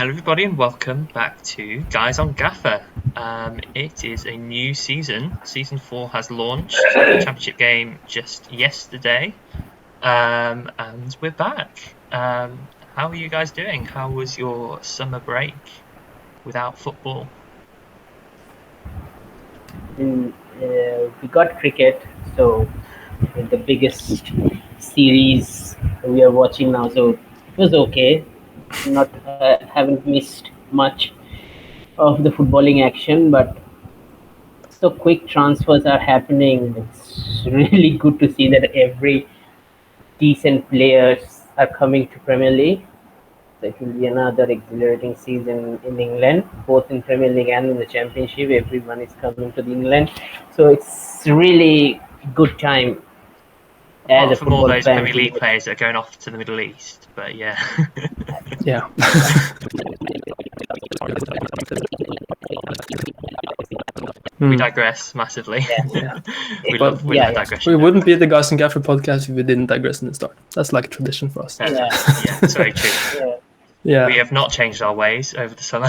Hello everybody and welcome back to Guys on Gaffr. It is a new season. Season 4 has launched. The championship game just yesterday. And we're back. How are you guys doing? How was your summer break without football? We got cricket, so the biggest series we are watching now, so it was okay. Not haven't missed much of the footballing action, but so quick transfers are happening. It's really good to see that every decent players are coming to Premier League. So it will be another exhilarating season in England, both in Premier League and in the Championship. Everyone is coming to the England, so it's really good time as a Apart from all football those fan. Premier League players that are going off to the Middle East, but yeah. Yeah. We digress massively. Yeah. we But love digression. We wouldn't be the Guys and Gaffr podcast if we didn't digress in the start. That's like a tradition for us. Yeah, it's very true. Yeah. We have not changed our ways over the summer.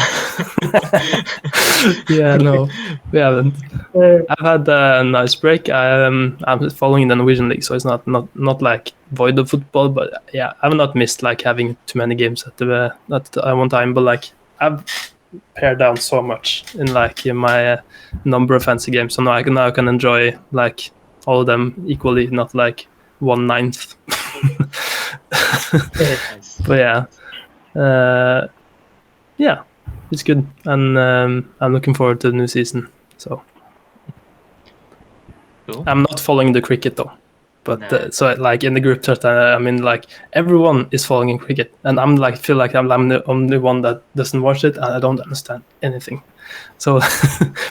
Yeah, no, we haven't. I've had a nice break. I'm following the Norwegian league, so it's not like void of football. But yeah, I've not missed like having too many games at one time. But like I've pared down so much in like in my number of fancy games, so now I can enjoy like all of them equally, not like 1/9. But yeah. Yeah, it's good, and I'm looking forward to the new season. So Cool. I'm not following the cricket though, but No. so like in the group chat, I mean like everyone is following cricket, and I'm like feel like I'm the only one that doesn't watch it, and I don't understand anything. So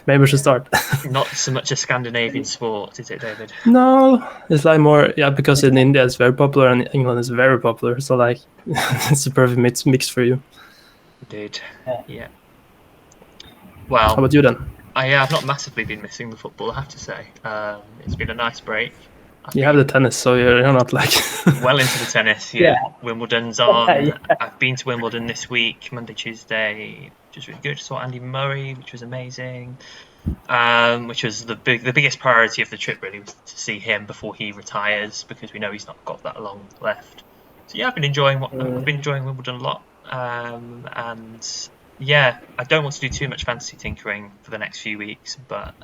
maybe we should start. Not so much a Scandinavian sport, is it, David? No, it's like more because in India it's very popular and England is very popular. So like it's a perfect mix for you. Indeed. Yeah. How Well, about you then? I've not massively been missing the football, I have to say. It's been a nice break. You have the tennis, so you're not like well into the tennis. Yeah. Wimbledon's on. I've been to Wimbledon this week, Monday, Tuesday, which was really good. Saw Andy Murray, which was amazing. Which was the biggest priority of the trip really, was to see him before he retires, because we know he's not got that long left. So yeah, I've been enjoying Wimbledon a lot. And yeah, I don't want to do too much fantasy tinkering for the next few weeks, but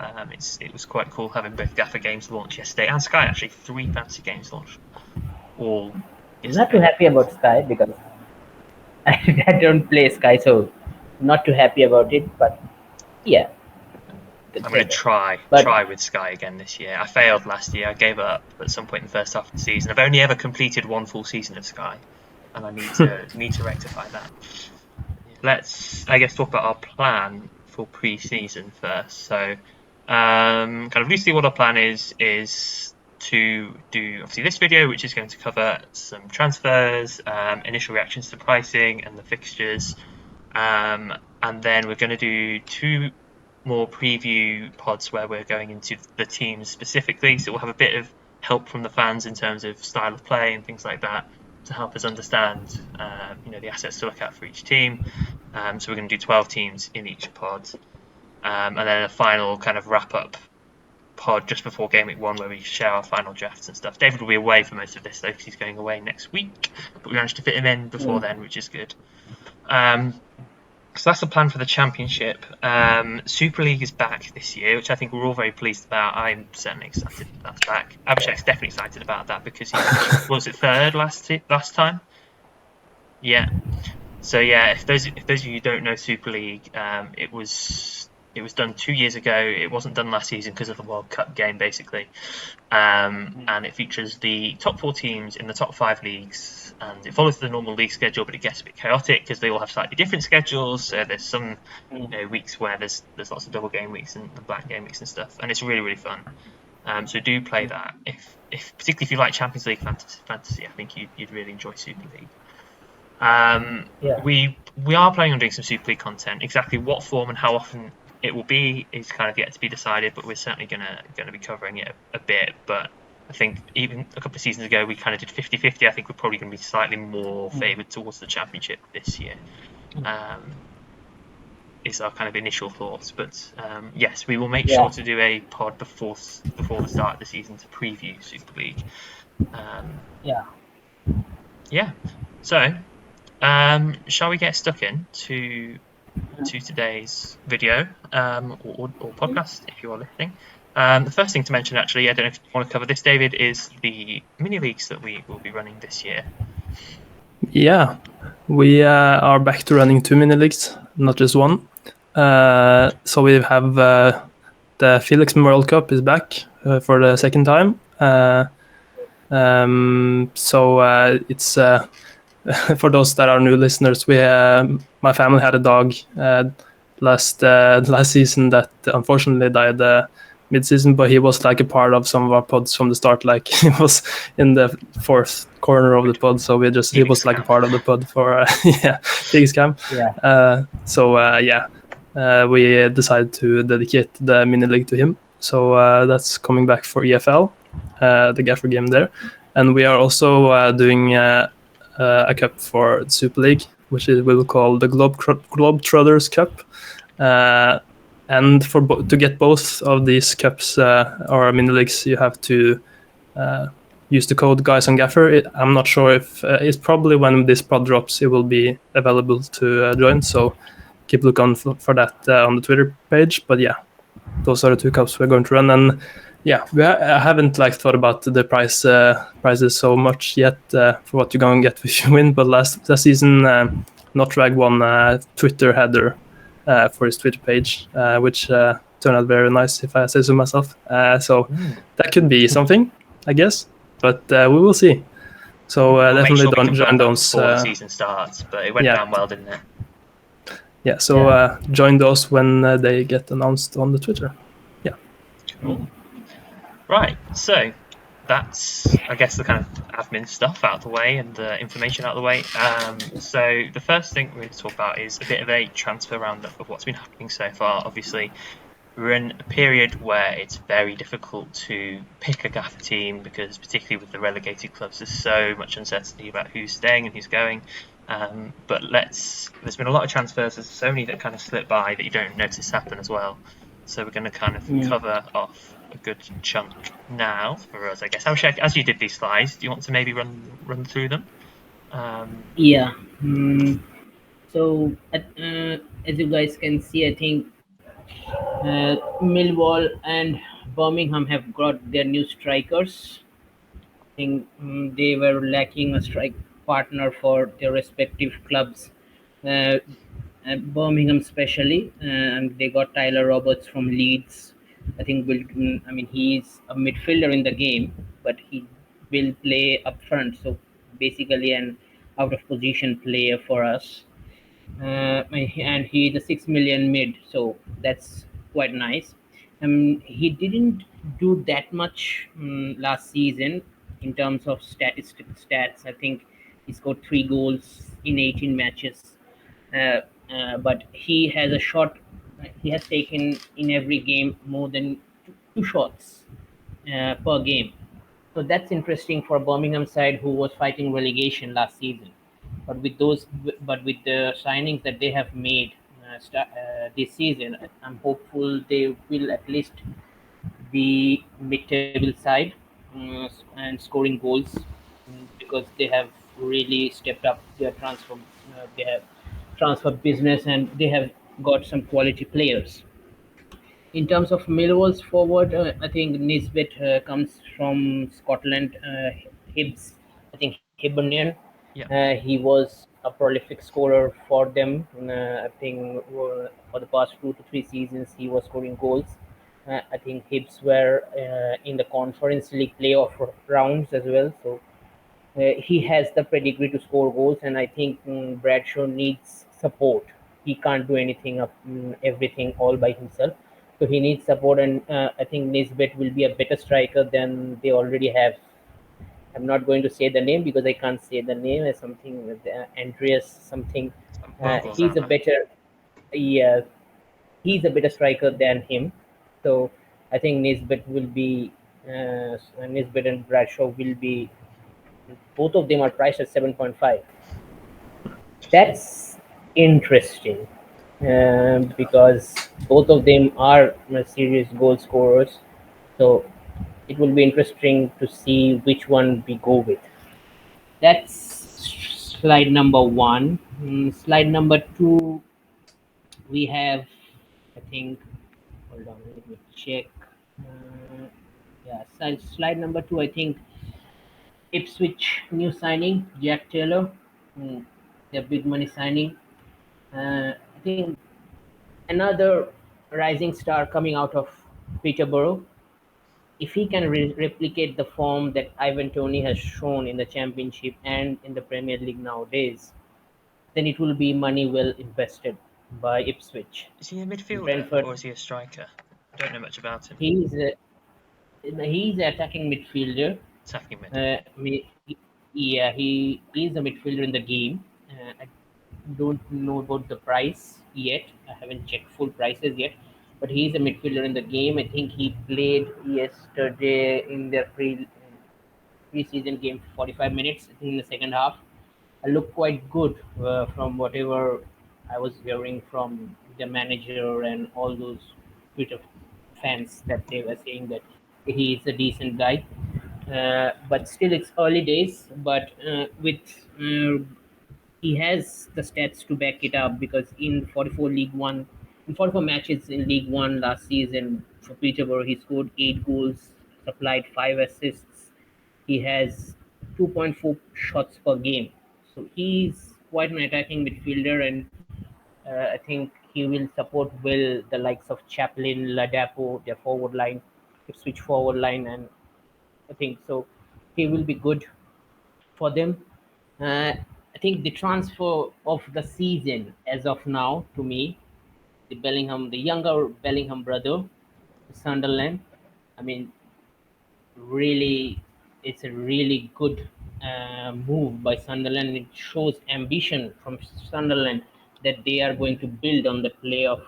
it was quite cool having both Gaffr games launch yesterday, and Sky actually 3 fantasy games launched. All I'm not too happy about Sky because I don't play Sky, so not too happy about it. But yeah, I'm going to try with Sky again this year. I failed last year. I gave up at some point in the first half of the season. I've only ever completed 1 full season of Sky, and I need to rectify that. Let's, I guess, talk about our plan for pre-season first. So, kind of loosely, what our plan is to do obviously this video, which is going to cover some transfers, initial reactions to pricing and the fixtures, and then we're going to do 2 more preview pods where we're going into the teams specifically. So we'll have a bit of help from the fans in terms of style of play and things like that, to help us understand the assets to look at for each team. So we're going to do 12 teams in each pod, and then a final kind of wrap up pod just before game week 1 where we share our final drafts and stuff. David will be away for most of this though, because he's going away next week, but we managed to fit him in before then, which is good. So that's the plan for the championship. Super League is back this year, which I think we're all very pleased about. I'm certainly excited that's back. Abhishek's definitely excited about that because he was it 3rd last time. Yeah. So yeah, if those of you who don't know Super League, it was done 2 years ago. It wasn't done last season because of the World Cup game, basically. And it features the top 4 teams in the top 5 leagues. And it follows the normal league schedule, but it gets a bit chaotic because they all have slightly different schedules. So there's some weeks where there's lots of double game weeks and black game weeks and stuff, and it's really, really fun. So do play that. If particularly if you like Champions League fantasy, I think you'd really enjoy Super League. We are planning on doing some Super League content. Exactly what form and how often it will be is kind of yet to be decided, but we're certainly gonna be covering it a bit. But I think even a couple of seasons ago we kind of did 50-50. I think we're probably going to be slightly more favoured towards the championship this year. is our kind of initial thoughts. But yes, we will make sure to do a pod before the start of the season to preview Super League. Yeah. So, shall we get stuck in to today's video or podcast if you are listening? The first thing to mention, actually, I don't know if you want to cover this, David, is the mini leagues that we will be running this year. Yeah, we are back to running 2 mini leagues, not just one. So we have the Felix Memorial Cup is back for the second time. So it's for those that are new listeners, my family had a dog last season that unfortunately died mid-season, but he was like a part of some of our pods from the start. Like he was in the fourth corner of the pod, so he was like a part of the pod for Pig's Camp. We decided to dedicate the mini league to him. So that's coming back for EFL, the Gaffr game there, and we are also doing a cup for the Super League, which we'll call the Globetrotters Cup. And to get both of these cups or mini leagues, you have to use the code Guys on Gaffr. I'm not sure if it's probably when this pod drops, it will be available to join. So keep look on for that on the Twitter page. But yeah, those are the 2 cups we're going to run. And yeah, I haven't thought about the prizes so much yet for what you're going to get if you win. But last season, Notrag won a Twitter header for his Twitter page, which turned out very nice, if I say so myself. That could be something, I guess, but we will see. So we'll definitely don't join those before the season starts. But it went down well, didn't it? Yeah. So join those when they get announced on the Twitter. Yeah. Cool. Right. So that's, I guess, the kind of admin stuff out of the way and the information out of the way. So the first thing we're going to talk about is a bit of a transfer roundup of what's been happening so far. Obviously, we're in a period where it's very difficult to pick a Gaffr team because, particularly with the relegated clubs, there's so much uncertainty about who's staying and who's going. But there's been a lot of transfers. There's so many that kind of slip by that you don't notice happen as well. So we're going to kind of cover off a good chunk now for us, I guess. As you did these slides, do you want to maybe run through them? So as you guys can see, I think Millwall and Birmingham have got their new strikers. I think they were lacking a strike partner for their respective clubs. Birmingham especially, and they got Tyler Roberts from Leeds. I think he's a midfielder in the game, but he will play up front. So basically an out of position player for us. And he's a 6 million mid, so that's quite nice. He didn't do that much last season in terms of stats. I think he scored 3 goals in 18 matches. But he has a shot. He has taken in every game more than 2 shots per game. So that's interesting for Birmingham side who was fighting relegation last season. But with the signings that they have made this season, I'm hopeful they will at least be mid-table side and scoring goals because they have really stepped up their transfer. They have transfer business and they have got some quality players. In terms of Millwall's forward, I think Nisbet comes from Scotland. Hibbs, I think Hibernian. He was a prolific scorer for them. I think for the past 2 to 3 seasons, he was scoring goals. I think Hibbs were in the Conference League playoff rounds as well. So he has the pedigree to score goals, and I think Bradshaw needs support. He can't do everything all by himself. So he needs support, and I think Nisbet will be a better striker than they already have. I'm not going to say the name because I can't say the name. As something with Andreas something. He's a better, he's a better striker than him. So I think Nisbet will be Nisbet and Bradshaw will be. Both of them are priced at 7.5. That's interesting because both of them are serious goal scorers. So it will be interesting to see which one we go with. That's slide number one. Slide number two, we have, I think, hold on, let me check. Yeah, slide number two, I think Ipswich new signing, Jack Taylor, their big money signing. I think another rising star coming out of Peterborough. If he can replicate the form that Ivan Toney has shown in the Championship and in the Premier League nowadays, then it will be money well invested by Ipswich. Is he a midfielder Brentford, or is he a striker? I don't know much about him. he's an attacking midfielder. Attacking mid. Yeah, he is a midfielder in the game. I don't know about the price yet. I haven't checked full prices yet, but he's a midfielder in the game. I think he played yesterday in their pre-season game 45 minutes in the second half. I looked quite good from whatever I was hearing from the manager and all those Twitter fans that they were saying that he is a decent guy. But still, it's early days. But with he has the stats to back it up because in 44 matches in League One last season for Peterborough, he scored 8 goals, supplied 5 assists. He has 2.4 shots per game, so he's quite an attacking midfielder, and I think he will support well the likes of Chaplin, Ladapo, their forward line, switch forward line, and I think so. He will be good for them. I think the transfer of the season as of now to me, the younger Bellingham brother, to Sunderland. I mean, really, it's a really good move by Sunderland. It shows ambition from Sunderland that they are going to build on the playoff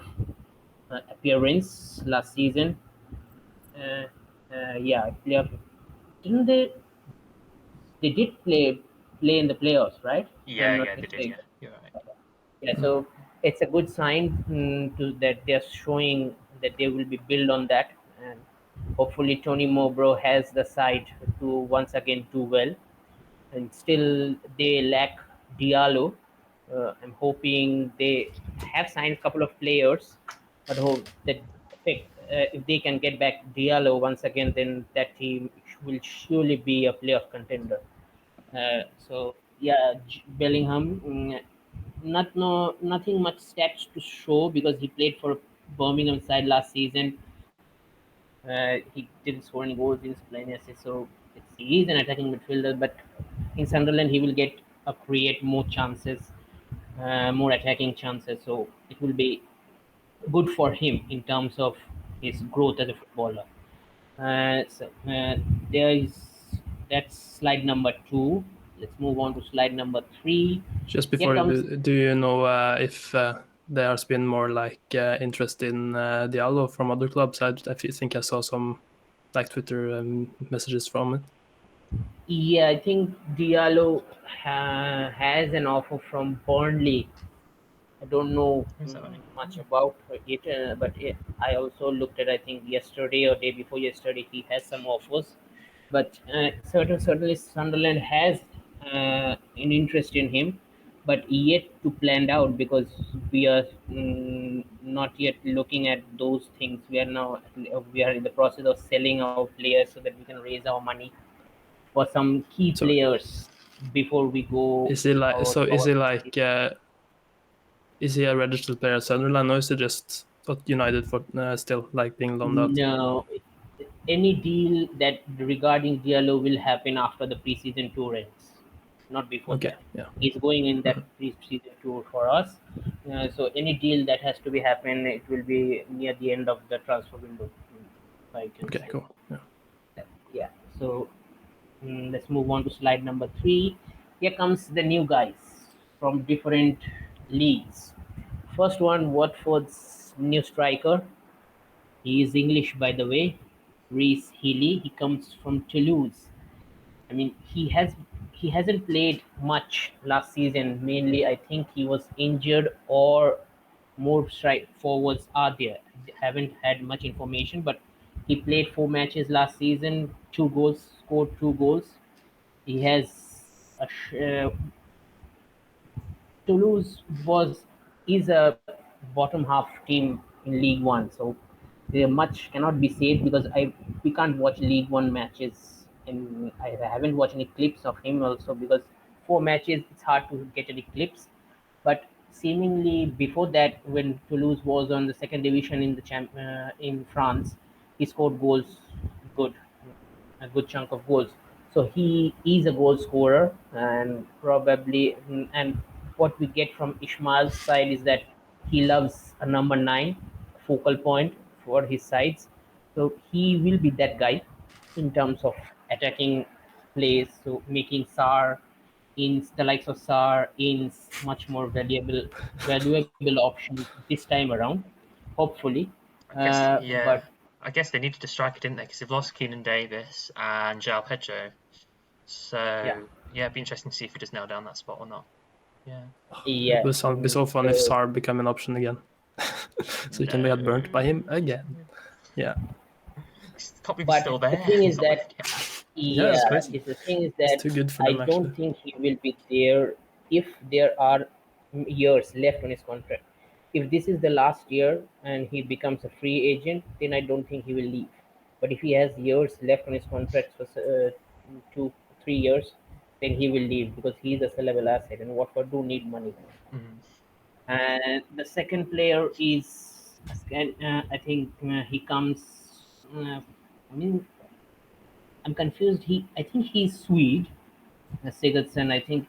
appearance last season. Uh, yeah, playoff. Didn't they? They did play in the playoffs, right? If I'm Yeah, not they did. mistaken. Yeah, you're right. Yeah, so it's a good sign to that they're showing that they will be built on that, and hopefully Tony Mowbray has the side to once again do well. And still they lack Diallo. I'm hoping they have signed a couple of players, but hope that if they can get back Diallo once again, then that team will surely be a playoff contender. So yeah, Bellingham, nothing much stats to show because he played for Birmingham side last season. He didn't score any goals, didn't play any assists, so he is an attacking midfielder. But in Sunderland, he will get create more chances, more attacking chances. So it will be good for him in terms of his growth as a footballer. There is that's slide number two. Let's move on to slide number three. Just Here before you comes do you know if there has been more like interest in Diallo from other clubs? I think I saw some like Twitter messages from it. Yeah, I think Diallo has an offer from Burnley. I don't know Is that right? much about it, but I also looked at I think yesterday or day before yesterday he has some offers, but certainly Sunderland has an interest in him, but yet to plan out because we are not yet looking at those things. We are in the process of selling our players so that we can raise our money for some key So players before we go is he like our, so? Is our he like is he a registered player at Sunderland, or is he just at United for still like being loaned out? no, any deal that regarding Diallo will happen after the preseason tour ends, not before Okay, that. yeah, He's going in that preseason tour for us. So any deal that has to be happen, it will be near the end of the transfer window, if I can okay, say. cool. Yeah. Yeah. So let's move on to slide number three. Here comes the new guys from different leagues. First one, Watford's new striker. He is English, by the way. Reece Healy. He comes from Toulouse. I mean, he hasn't played much last season. Mainly, I think he was injured or more strike forwards are there. Haven't had much information, but he played 4 matches last season, 2 goals, scored 2 goals. He has a Toulouse is a bottom half team in League One, so there much cannot be said because I we can't watch League One matches, and I haven't watched any clips of him also because 4 matches it's hard to get any clips. But seemingly before that, when Toulouse was on the second division in the in France, he scored goals, good, a good chunk of goals. So he is a goal scorer, and probably, and what we get from Ishmael's side is that he loves a number 9 focal point for his sides. So he will be that guy in terms of attacking plays, so making Sar in the likes of Sar in much more valuable options this time around, hopefully. But I guess they needed a striker, didn't they? Because they've lost Keenan Davis and João Pedro. So it'd be interesting to see if he does nail down that spot or not. It would be so fun if Sar became an option again, so you can get burnt by him again. Yeah. But still there. The thing is that It's too good for them, I don't think he will be there if there are years left on his contract. If this is the last year and he becomes a free agent, then I don't think he will leave. But if he has years left on his contract for 2-3 years, then he will leave because he is a sellable asset, and Watford do need money. And the second player is, I think he comes. I mean, I'm confused. I think he's Swede. Sigurdsson. I think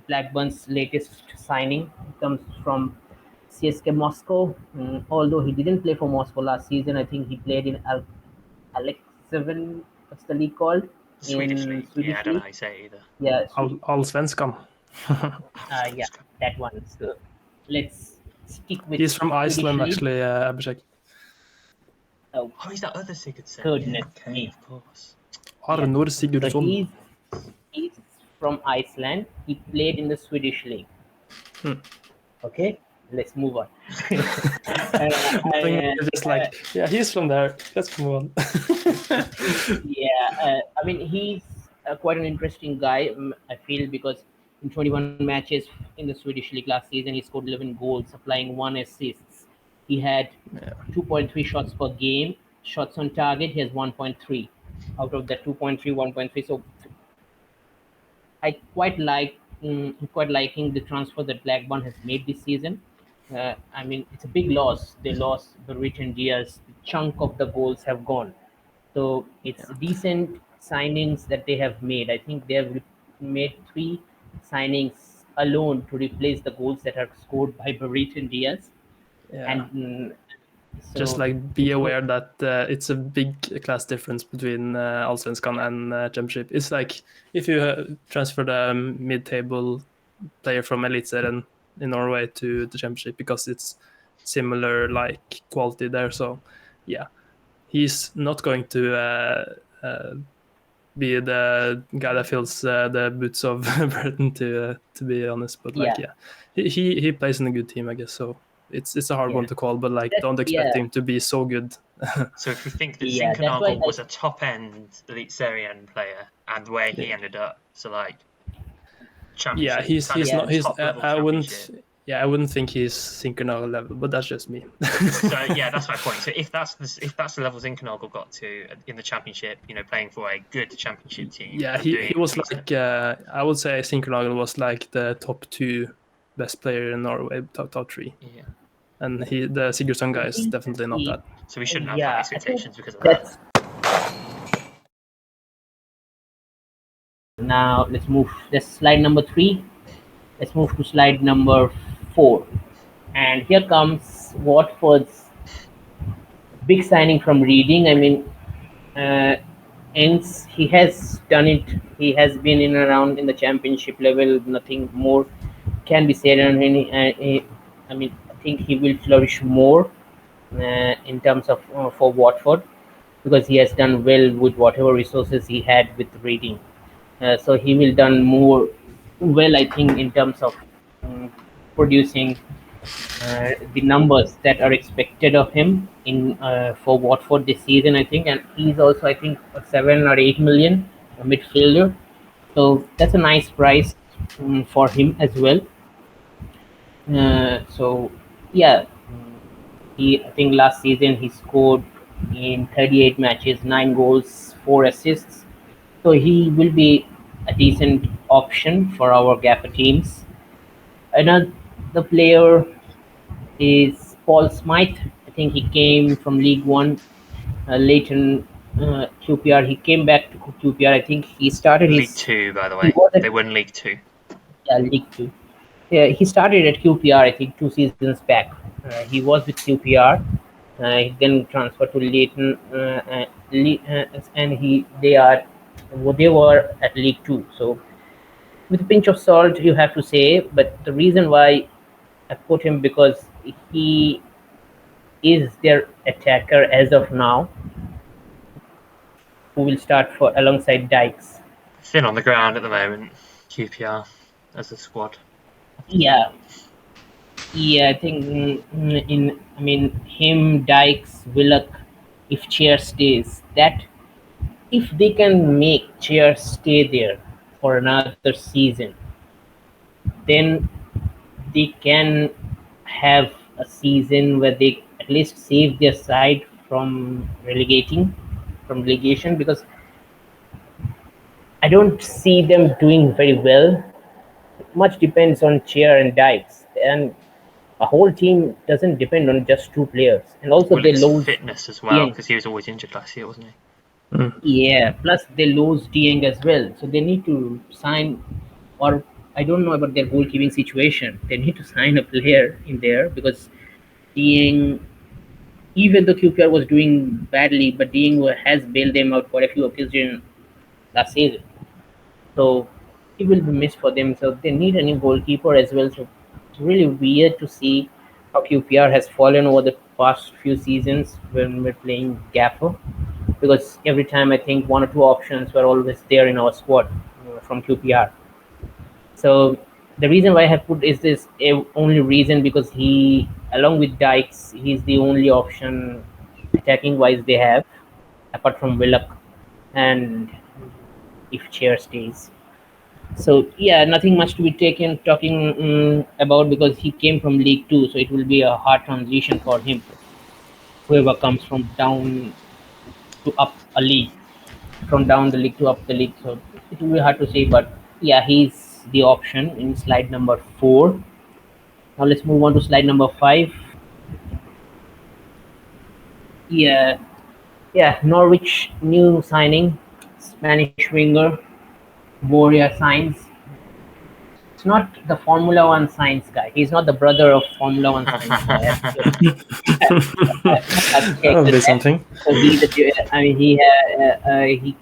Blackburn's latest signing comes from CSK Moscow. Although he didn't play for Moscow last season, I think he played in Alex 7. What's the league called? Swedish league. I don't know how you say it either. Yeah, Allsvenskan. Yeah, that one. So let's stick with. He's from Iceland, actually, Abhishek. Oh, he's that other Sigurdsson. Goodness me. Of course. Arnor Sigurdsson. He's from Iceland. He played in the Swedish league. Okay, let's move on. He's from there. Let's move on. I mean, he's quite an interesting guy, I feel, because in 21 matches in the Swedish league last season, he scored 11 goals, supplying 1 assist. He had 2.3 shots per game. Shots on target, he has 1.3. Out of that 2.3, 1.3. So I quite liking the transfer that Blackburn has made this season. I mean, it's a big loss. They lost Berrichon Diaz. The chunk of the goals have gone. So it's decent signings that they have made. I think they have made 3 signings alone to replace the goals that are scored by Berrichon Diaz. And just be aware that it's a big class difference between Allsvenskan and Championship. It's like if you transfer the mid-table player from Eliteserien in Norway to the Championship, because it's similar quality there. So he's not going to be the guy that fills the boots of Burton, to be honest. But he plays in a good team, I guess. So it's a hard one to call, but don't expect him to be so good. So if we think that Zinkernagel was a top-end Eliteserien player, and where he ended up, so Championship. He's not. I wouldn't think he's Zinkernagel level, but that's just me. So that's my point. So if that's the level Zinkernagel got to in the Championship, playing for a good Championship team. Yeah, he was I would say Zinkernagel was the top 2 best player in Norway, top 3. Yeah. And the Sigurdsson guy is definitely not that. So we shouldn't have high expectations because of that. Now let's move. That's slide number 3. Let's move to slide number 4. And here comes Watford's big signing from Reading. I mean, he has done it. He has been in and around in the Championship level. Nothing more can be said on any. I mean, I think he will flourish more in terms of for Watford, because he has done well with whatever resources he had with Reading. So he will done more well, I think, in terms of producing the numbers that are expected of him in for Watford this season, I think. And he's also, I think, a 7 or 8 million midfielder. So that's a nice price for him as well. So yeah, I think last season he scored in 38 matches, 9 goals, 4 assists. So he will be a decent option for our Gaffr teams. Another player is Paul Smythe. I think he came from League One, Leighton QPR. He came back to QPR. I think he started League Two, by the way. They won League Two. Yeah, League Two. Yeah, he started at QPR, I think, 2 seasons back. He was with QPR. He then transferred to Leighton, and they were at League Two. So, with a pinch of salt, you have to say. But the reason why I put him, because he is their attacker as of now, who will start for alongside Dykes. Thin on the ground at the moment, QPR as a squad. Yeah, I think him, Dykes, Willock, if Chair stays, that if they can make Chair stay there for another season, then they can have a season where they at least save their side from relegation, because I don't see them doing very well. Much depends on Chair and Dykes, and a whole team doesn't depend on just 2 players. And also they lose fitness as well, because he was always injured last year, wasn't he? Yeah, plus they lose Dieng as well, so they need to sign, or I don't know about their goalkeeping situation. They need to sign a player in there, because Dieng, even though QPR was doing badly, but Dieng has bailed them out for a few occasions last season. So he will be missed for them. So they need a new goalkeeper as well. So it's really weird to see how QPR has fallen over the past few seasons when we're playing Gaffr, because every time I think 1 or 2 options were always there in our squad from QPR. So the reason why I have put is this only reason, because he, along with Dykes, he's the only option attacking wise they have, apart from Willock and if Chair stays. So yeah, nothing much to be talking about, because he came from League Two, so it will be a hard transition for him. Whoever comes from down to up a league, from down the league to up the league, so it will be hard to say. But yeah, he's the option in slide number 4. Now let's move on to slide number 5. Yeah, Norwich new signing, Spanish winger, Warrior signs. It's not the Formula One science guy. He's not the brother of Formula One science guy. That'll be something. So he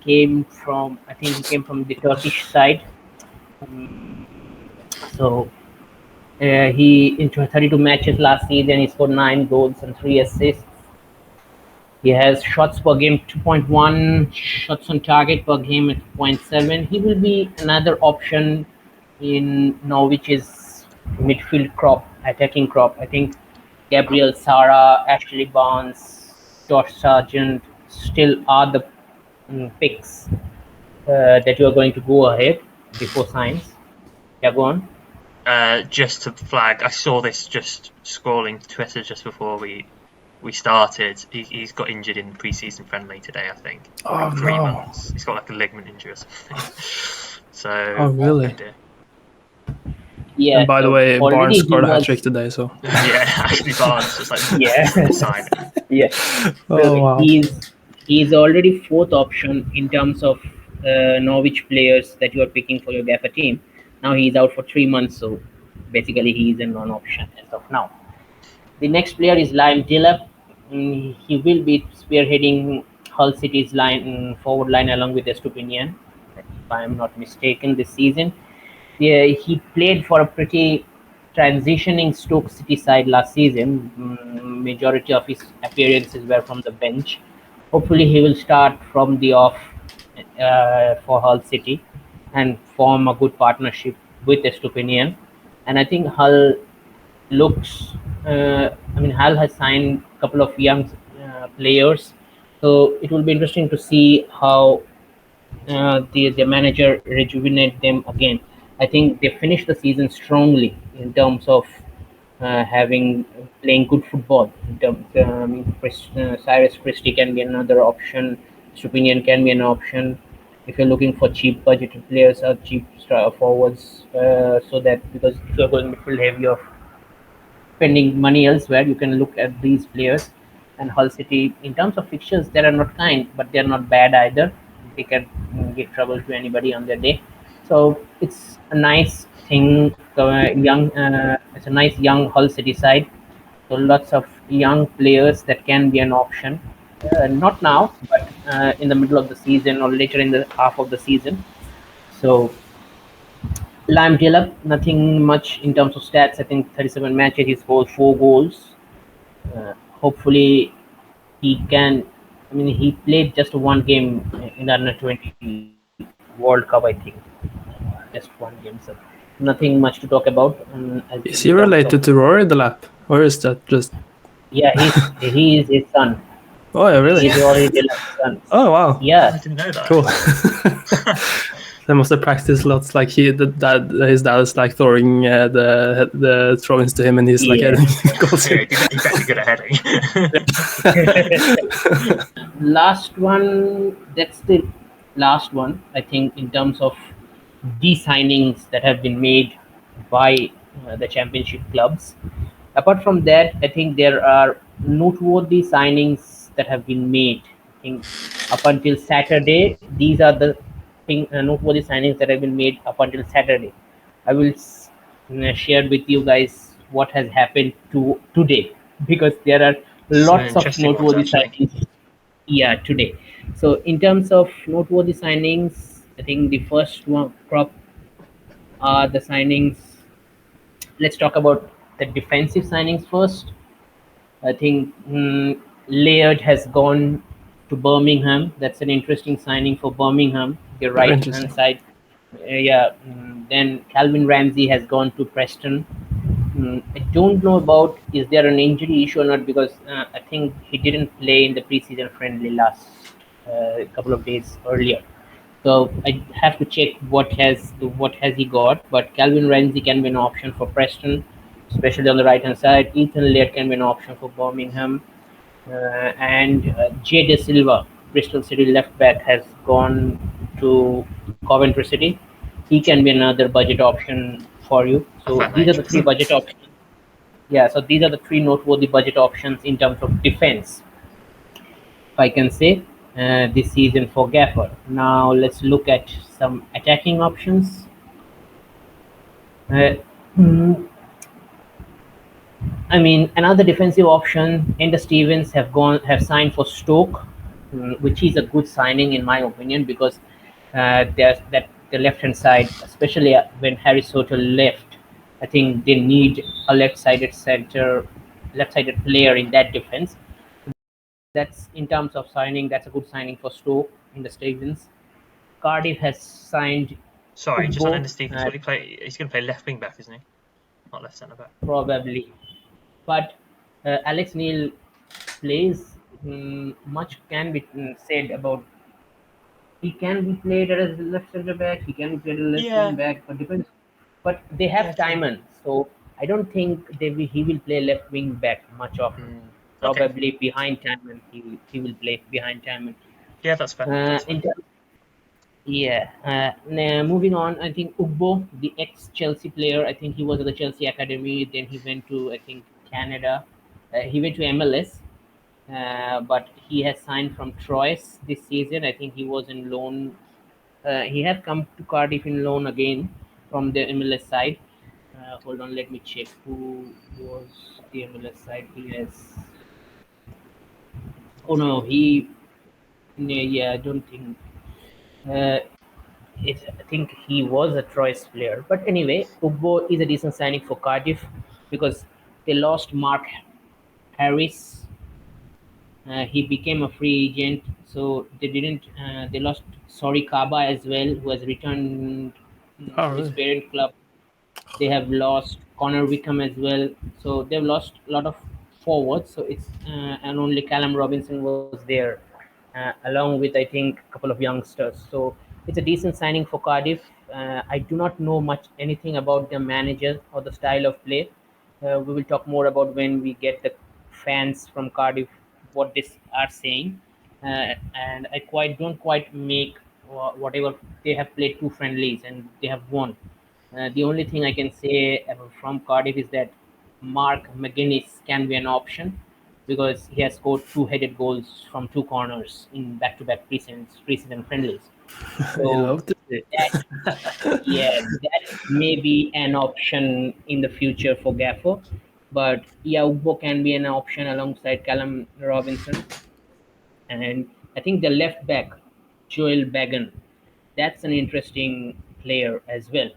came from, I think he came from the Turkish side. So he, in 32 matches last season, he scored 9 goals and 3 assists. He has shots per game 2.1, shots on target per game at 0.7. He will be another option in Norwich's midfield attacking crop. I think Gabriel Sara, Ashley Barnes, Josh Sargent still are the picks that you are going to go ahead before signs. Yeah, go on. Just to flag, I saw this just scrolling Twitter just before we started. He's got injured in the preseason friendly today, I think. Oh, 3 months. He's got like a ligament injury or something. So. Oh, really? Yeah. And by the way, Barnes scored a hat-trick today, so. Yeah, actually Barnes was like sign. Yeah. So wow. He's already 4th option in terms of Norwich players that you are picking for your Gaffr team. Now he's out for 3 months, so basically he's a non-option as of now. The next player is Liam Delap. He will be spearheading Hull City's forward line along with Estupinian, if I am not mistaken, this season. Yeah, he played for a pretty transitioning Stoke City side last season. Majority of his appearances were from the bench. Hopefully he will start from the off for Hull City. and form a good partnership with Estupinian. And I think Hull looks. Hull has signed a couple of young players, so it will be interesting to see how the manager rejuvenate them again. I think they finished the season strongly in terms of having playing good football. In terms, Cyrus Christie can be another option. Stupinian can be an option if you're looking for cheap budgeted players or cheap forwards. So that because if you're going midfield heavy of spending money elsewhere, you can look at these players. And Hull City, in terms of fixtures, they are not kind, but they are not bad either. They can give trouble to anybody on their day. So it's a nice thing. It's a nice young Hull City side. So lots of young players that can be an option. Not now, but in the middle of the season or later in the half of the season. So Lime Jalap, nothing much in terms of stats. I think 37 matches, he scored 4 goals. Hopefully, he can. I mean, he played just one game in the under 20 World Cup, I think. Just one game, so nothing much to talk about. Is he related to Rory Delap, or is that just? Yeah, he is his son. Oh, yeah, really? He's Rory Delap's son. Oh, wow. Yeah. I didn't know that. Cool. They must have practiced lots. Like his dad is like throwing the throw-ins to him, and he's like heading goals. Yeah, he's actually good at heading. Last one. That's the last one. I think in terms of the signings that have been made by the championship clubs. Apart from that, I think there are noteworthy signings that have been made. I think up until Saturday, these are the noteworthy signings that have been made up until Saturday. I will share with you guys what has happened to today because there are lots of noteworthy signings. Yeah, today. So in terms of noteworthy signings, I think the first one crop are the signings. Let's talk about the defensive signings first. I think Laird has gone to Birmingham. That's an interesting signing for Birmingham, the right hand side. Then Calvin Ramsey has gone to Preston. I don't know about is there an injury issue or not because I think he didn't play in the preseason friendly last couple of days earlier. So I have to check what has he got. But Calvin Ramsey can be an option for Preston, especially on the right hand side. Ethan Laird can be an option for Birmingham, and Jay De Silva, Bristol City left back, has gone to Coventry City. He can be another budget option for you. So these are the three budget options. Yeah, so these are the three noteworthy budget options in terms of defense, if I can say, this season for Gaffr. Now let's look at some attacking options. Another defensive option. Enda Stevens have signed for Stoke, which is a good signing in my opinion because there's that the left hand side, especially when Harry Soto left. I think they need a left-sided player in that defense. That's in terms of signing. That's a good signing for Stoke in the Stevens. Cardiff has signed. Sorry, just on Enda Stevens. What do you play? He's going to play left wing back, isn't he? Not left centre back. Probably, but Alex Neil plays. Much can be said about. He can be played as a left centre back. He can be played as a left wing back. But depends. But they have Timon, so I don't think he will play left wing back much often. Probably behind Timon, he will play behind Timon. Yeah, that's fair. Moving on, I think Ugbo, the ex-Chelsea player, I think he was at the Chelsea Academy. Then he went to, I think, Canada. He went to MLS, but he has signed from Troyes this season. I think he was in loan. He has come to Cardiff in loan again from the MLS side. Hold on, let me check who was the MLS side. He has. Oh no, I don't think. I think he was a Troyes player. But anyway, Ugbo is a decent signing for Cardiff because they lost Mark Harris. He became a free agent, so they didn't. They lost Sori Kaba as well, who has returned Oh, to his really? parent club. They have lost Connor Wickham as well, so they've lost a lot of forwards. So it's and only Callum Robinson was there, along with I think a couple of youngsters. So it's a decent signing for Cardiff. I do not know much anything about the manager or the style of play. We will talk more about when we get the fans from Cardiff what they are saying, and I quite don't quite make whatever they have played two friendlies and they have won. The only thing I can say from Cardiff is that Mark McGuinness can be an option because he has scored two-headed goals from two corners in back-to-back preseason friendlies. You So love to see. that, yeah, that may be an option in the future for Gaffr. But yeah, Ugbo can be an option alongside Callum Robinson. And I think the left back, Joel Bagan, that's an interesting player as well.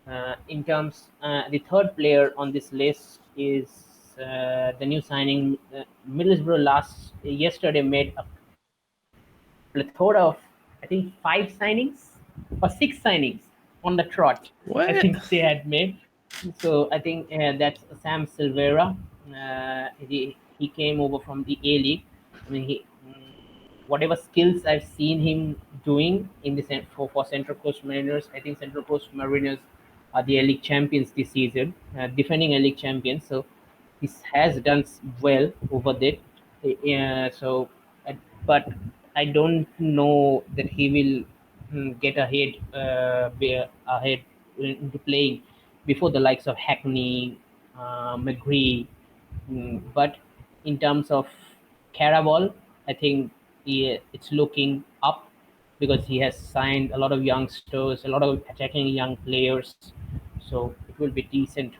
The third player on this list is the new signing. Middlesbrough yesterday made a plethora of, I think, five signings or six signings on the trot. I What? think they had made. So I think that's Sam Silvera. He came over from the A League. I mean, whatever skills I've seen him doing in the for Central Coast Mariners, I think Central Coast Mariners are the A League champions this season, defending A League champions. So he has done well over there. So, uh, but I don't know that he will get ahead into playing before the likes of Hackney, McGree. But in terms of Carabol, I think it's looking up because he has signed a lot of youngsters, a lot of attacking young players. So it will be decent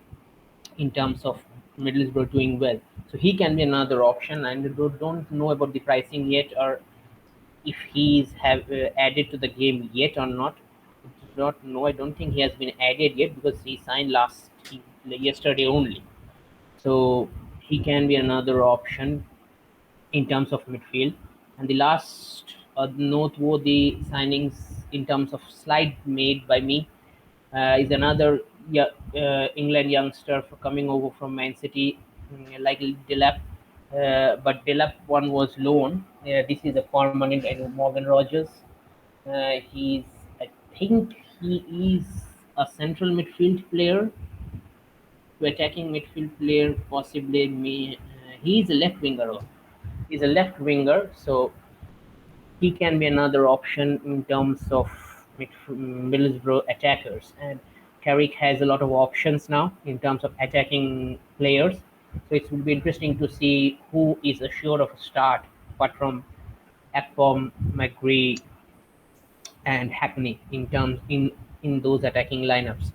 in terms of Middlesbrough doing well. So he can be another option, and I don't know about the pricing yet, or if he's have added to the game yet or not. I do not know. I don't think he has been added yet because he signed yesterday only. So he can be another option in terms of midfield. And the last noteworthy signings in terms of slide made by me is another England youngster coming over from Man City, like Delap. But Delap one was loan. This is a permanent and Morgan Rogers. He's, I think, he is a central midfield player to attacking midfield player, possibly me. He's a left winger. He's a left winger, so he can be another option in terms of Middlesbrough attackers. And Carrick has a lot of options now in terms of attacking players. So it will be interesting to see who is assured of a start, apart from Akpom, McGree, and Hackney in those attacking lineups,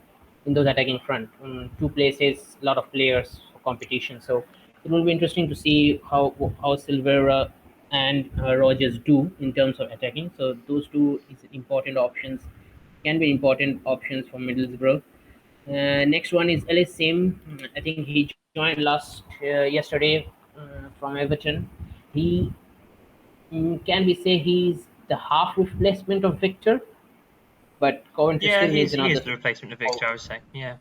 in those attacking front. Two places, a lot of players for competition. So it will be interesting to see how Silvera and Rogers do in terms of attacking. So those two is important options, can be important options for Middlesbrough. Next one is Ellis Sim. I think he joined yesterday from Everton. He can we say he's the half replacement of Victor, but Coventry Yeah, still needs he is another. the replacement of Victor, I would say. Yeah.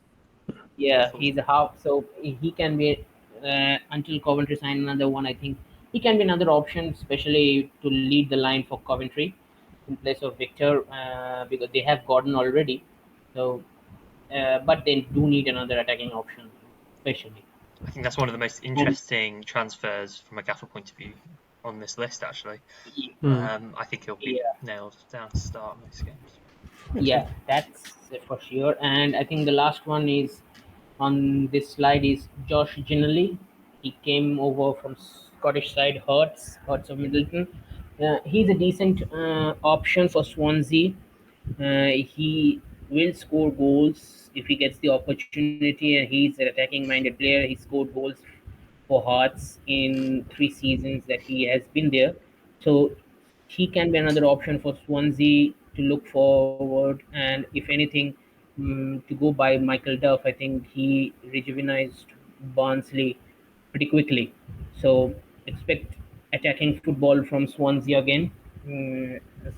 Yeah, he's a half, so he can be until Coventry sign another one. I think he can be another option, especially to lead the line for Coventry in place of Victor, because they have Gordon already. So, but they do need another attacking option, especially. I think that's one of the most interesting transfers from a Gaffr point of view on this list, actually. I think he'll be Yeah, nailed down to start most games. yeah, that's for sure. And I think the last one is on this slide is Josh Ginelly. He came over from Scottish side Hearts of Middleton. He's a decent option for Swansea. He will score goals if he gets the opportunity, and he's an attacking-minded player. He scored goals for Hearts in 3 seasons that he has been there. So he can be another option for Swansea to look forward. And if anything, to go by Michael Duff, I think he rejuvenized Barnsley pretty quickly. So expect attacking football from Swansea again.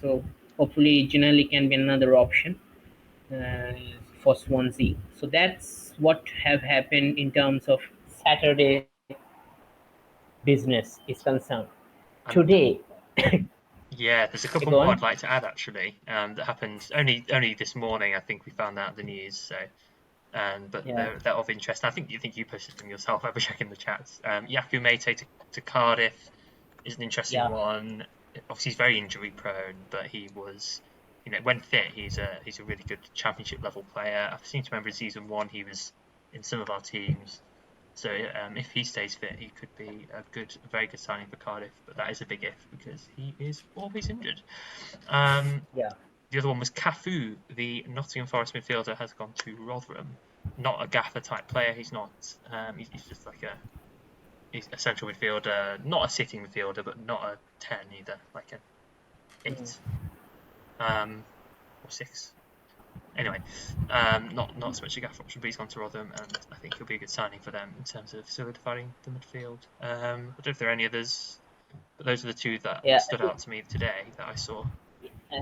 So hopefully Ginelli can be another option for Swansea. So that's what have happened in terms of Saturday business is concerned. Today, yeah, there's a couple go more on. I'd like to add actually. That happened only this morning. I think we found out the news. So, but Yeah, they're of interest. And I think you posted them yourself. I was checking the chats. Yaku Mete to Cardiff is an interesting yeah, one. Obviously, he's very injury prone, but he was, when fit, he's a really good championship level player. I seem to remember in season 1 he was in some of our teams. So if he stays fit, he could be a very good signing for Cardiff. But that is a big if because he is always injured. yeah. The other one was Cafu, the Nottingham Forest midfielder, has gone to Rotherham. Not a Gaffr type player. He's not. He's just like he's a central midfielder, not a sitting midfielder, but not a 10 either, like a 8 or 6. Anyway, not so much a Gaffr option, but he's gone to Rotherham, and I think he'll be a good signing for them in terms of solidifying the midfield. I don't know if there are any others, but those are the two that Yeah, I stood think, out to me today that I saw. uh,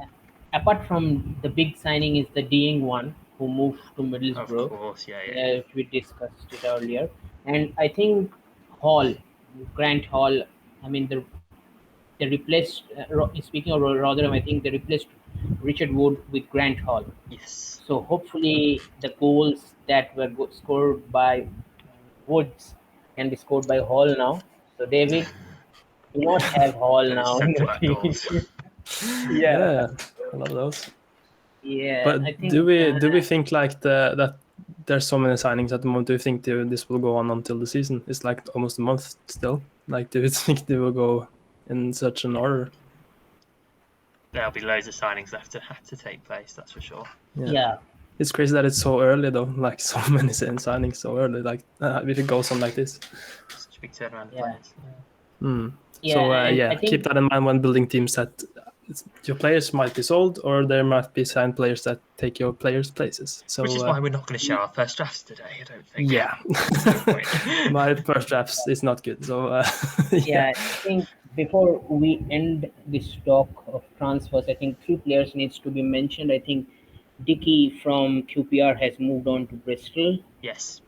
apart from the big signing is the Deing one who moved to Of Middlesbrough, course, yeah. which we discussed it earlier, and I think Hall, Grant Hall. I mean, they replaced. Speaking of Rotherham, I think they replaced Richard Wood with Grant Hall. Yes. So hopefully the goals that were scored by Woods can be scored by Hall now. So David, do not have Hall Those now in centre the back goals. team. Yeah, Yeah, I love those. yeah. But I do think we think like that there's so many signings at the moment? Do you think this will go on until the season? It's like almost a month still. Like, do you think they will go in such an order? There'll be loads of signings that have to take place, that's for sure. Yeah. yeah, It's crazy that it's so early though. Like so many signings so early. Like if it goes on like this. Such a big turnaround of yeah, players. Yeah. yeah. So And I yeah, keep think that in mind when building teams. That your players might be sold, or there might be signed players that take your players' places. So Which is why we're not going to share our first drafts today, I don't think. yeah, my first drafts is not good. So yeah, yeah, I think before we end this talk of transfers, I think three players needs to be mentioned. I think Dicky from QPR has moved on to Bristol. Yes.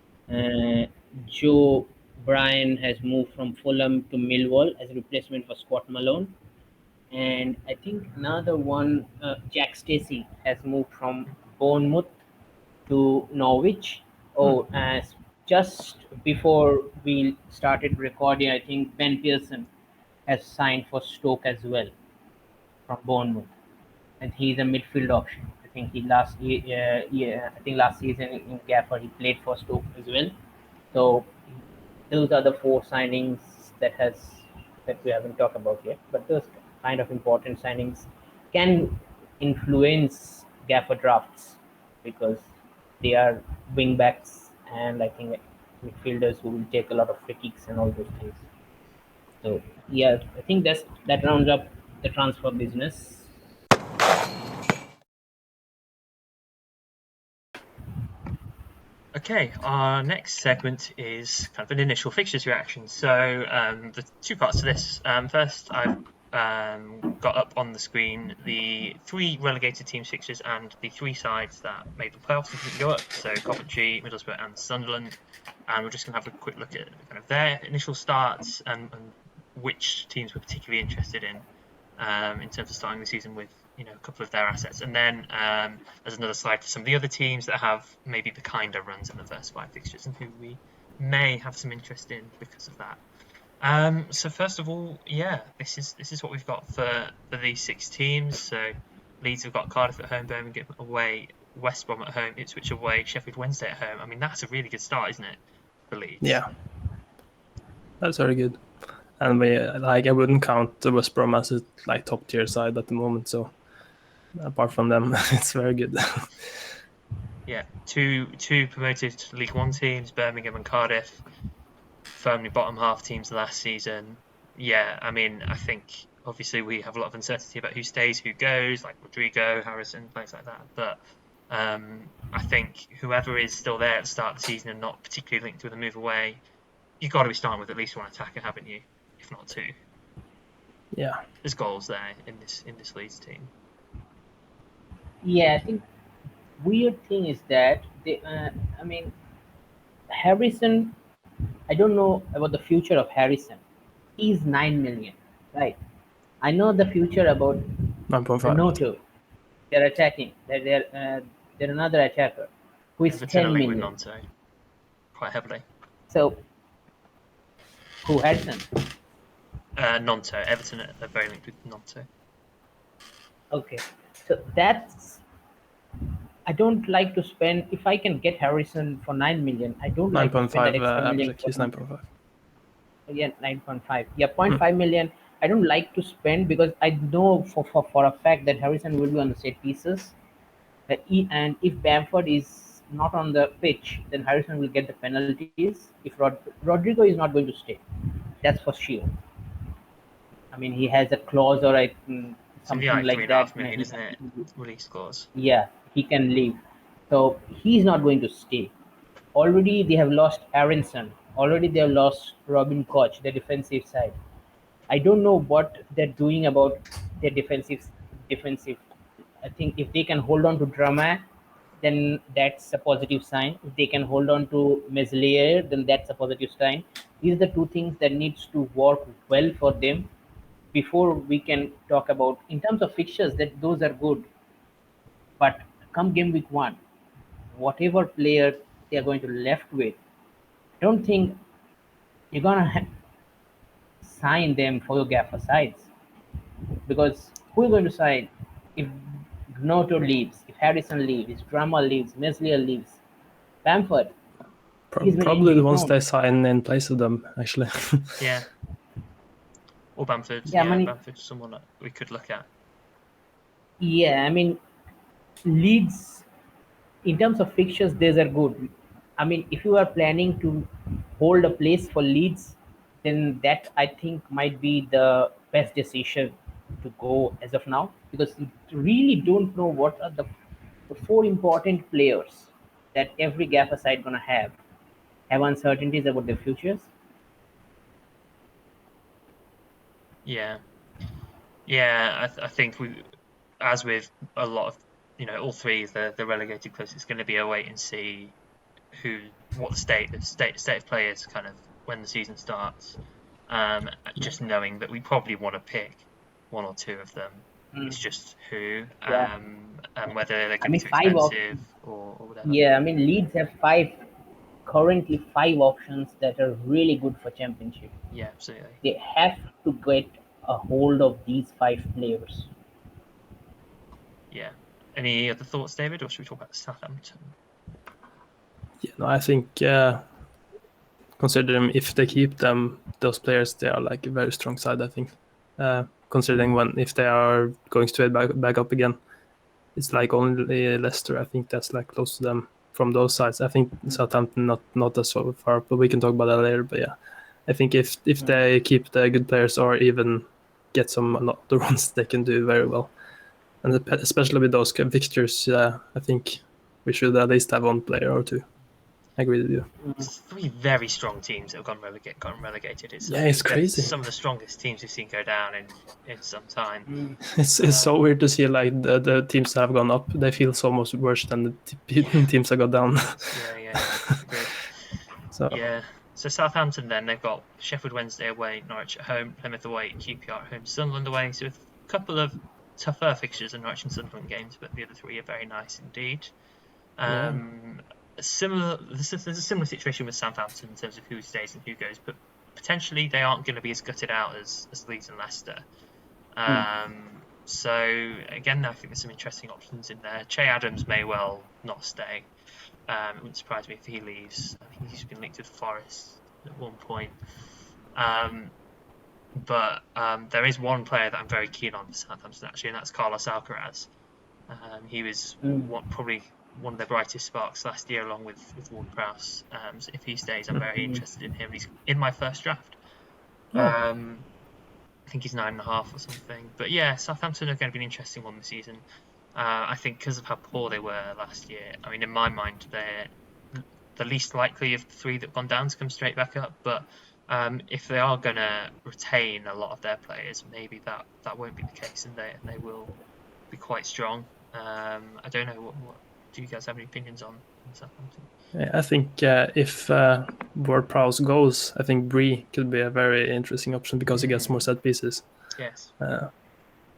Joe Bryan has moved from Fulham to Millwall as a replacement for Scott Malone. And I think another one, Jack Stacey, has moved from Bournemouth to Norwich. Oh, as just before we started recording, I think Ben Pearson has signed for Stoke as well from Bournemouth, and he's a midfield option. I think he last year, I think last season in Gaffr he played for Stoke as well. So those are the four signings that we haven't talked about yet. But those kind of important signings can influence Gaffer drafts because they are wing backs and I think midfielders who will take a lot of free kicks and all those things. So yeah, I think that rounds up the transfer business. Okay, our next segment is kind of an initial fixtures reaction. So the two parts to this. First, I've got up on the screen the 3 relegated teams fixtures and the 3 sides that made the playoffs and didn't go up. So Coventry, Middlesbrough, and Sunderland. And we're just going to have a quick look at kind of their initial starts and which teams we're particularly interested in terms of starting the season with a couple of their assets. And then there's another slide for some of the other teams that have maybe the kinder runs in the first 5 fixtures and who we may have some interest in because of that. So first of all, yeah, this is what we've got for these 6 teams. So Leeds have got Cardiff at home, Birmingham away, West Brom at home, Ipswich away, Sheffield Wednesday at home. I mean, that's a really good start, isn't it, for Leeds? yeah, that's very good. And I wouldn't count the West Brom as a top tier side at the moment. So apart from them, it's very good. Yeah, two promoted League One teams, Birmingham and Cardiff, firmly bottom half teams last season. Yeah, I mean, I think obviously we have a lot of uncertainty about who stays, who goes, like Rodrigo, Harrison, players like that. But I think whoever is still there at the start of the season and not particularly linked with a move away, you've got to be starting with at least one attacker, haven't you? If not 2. Yeah. There's goals there in this Leeds team. Yeah, I think weird thing is that Harrison. I don't know about the future of Harrison. He's 9 million, right? I know the future about 9.5. Noto. They're attacking. They're another attacker who is Everton are 10 linked with million. Nonto quite heavily. So who Harrison? Nonto. Everton are very linked with Nonto. Okay, so that's I don't like to spend. If I can get Harrison for 9 million, I don't like to spend that 9.5 extra million Abzak for is him. 9.5. Yeah, 9.5. Yeah, 0.5 million. I don't like to spend because I know for a fact that Harrison will be on the set pieces. And if Bamford is not on the pitch, then Harrison will get the penalties. If Rodrigo is not going to stay, that's for sure. I mean, he has a clause or Something something like like that. 3.5 million, isn't it? Release clause. Yeah, he can leave. So he's not going to stay. Already they have lost Aronson. Already they have lost Robin Koch, the defensive side. I don't know what they're doing about their defensive. I think if they can hold on to Drama, then that's a positive sign. If they can hold on to Meslier, then that's a positive sign. These are the two things that needs to work well for them before we can talk about in terms of fixtures that those are good. But come game week one, whatever player they are going to left with, I don't think you're gonna sign them for your Gaffr sides because who are you going to sign if Gnotto leaves, if Harrison leaves, if Drama leaves, Meslier leaves, Bamford, he's been Probably injury the ones prone. they sign in place of them, actually. Yeah. Or Bamford. Yeah, I mean, Bamford's someone that we could look at. yeah, I mean, Leeds in terms of fixtures, these are good. I mean, if you are planning to hold a place for Leeds, then that I think might be the best decision to go as of now because you really don't know what are the four important players that every Gaffer side gonna have uncertainties about their futures. Yeah. Yeah, I think as with a lot of, all three of the relegated clubs, it's going to be a wait and see what the state of play is kind of when the season starts. Just knowing that we probably want to pick one or two of them. Mm, It's just who, yeah, and whether they're I going to be mean too five expensive options. or whatever. Yeah, I mean Leeds have currently five options that are really good for championship. Yeah, absolutely. They have to get a hold of these five players. Yeah. Any other thoughts, David, or should we talk about Southampton? Yeah, no, I think considering if they keep those players, they are like a very strong side. I think, considering if they are going straight back up again, it's like only Leicester. I think that's like close to them from those sides. I think Southampton not as so far, but we can talk about that later. But yeah, I think if they keep the good players or even get some other ones, they can do very well. And especially with those fixtures, I think we should at least have one player or two. I agree with you. Three very strong teams that have gotten relegated. It's crazy. Some of the strongest teams we've seen go down in some time. It's so weird to see like the teams that have gone up. They feel so much worse than the teams that got down. Yeah, agreed. So Yeah. So Southampton then they've got Sheffield Wednesday away, Norwich at home, Plymouth away, QPR at home, Sunderland away. So with a couple of tougher fixtures than Norwich and Sunderland games, but the other three are very nice indeed. There's a similar situation with Southampton in terms of who stays and who goes, but potentially they aren't going to be as gutted out as Leeds and Leicester. So again, I think there's some interesting options in there. Che Adams may well not stay. It wouldn't surprise me if he leaves. I think he's been linked with Forest at one point. But there is one player that I'm very keen on for Southampton actually, and that's Carlos Alcaraz. He was probably one of the brightest sparks last year, along with Ward-Prowse. So if he stays, I'm very interested in him. He's in my first draft. I think he's 9.5 or something. But yeah, Southampton are going to be an interesting one this season. I think because of how poor they were last year. I mean, in my mind, they're the least likely of the three that have gone down to come straight back up. But If they are going to retain a lot of their players, maybe that won't be the case, and they will be quite strong. I don't know. What do you guys have any opinions on Southampton? I think if Ward-Prowse goes, I think Bree could be a very interesting option because he gets more set pieces. Yes.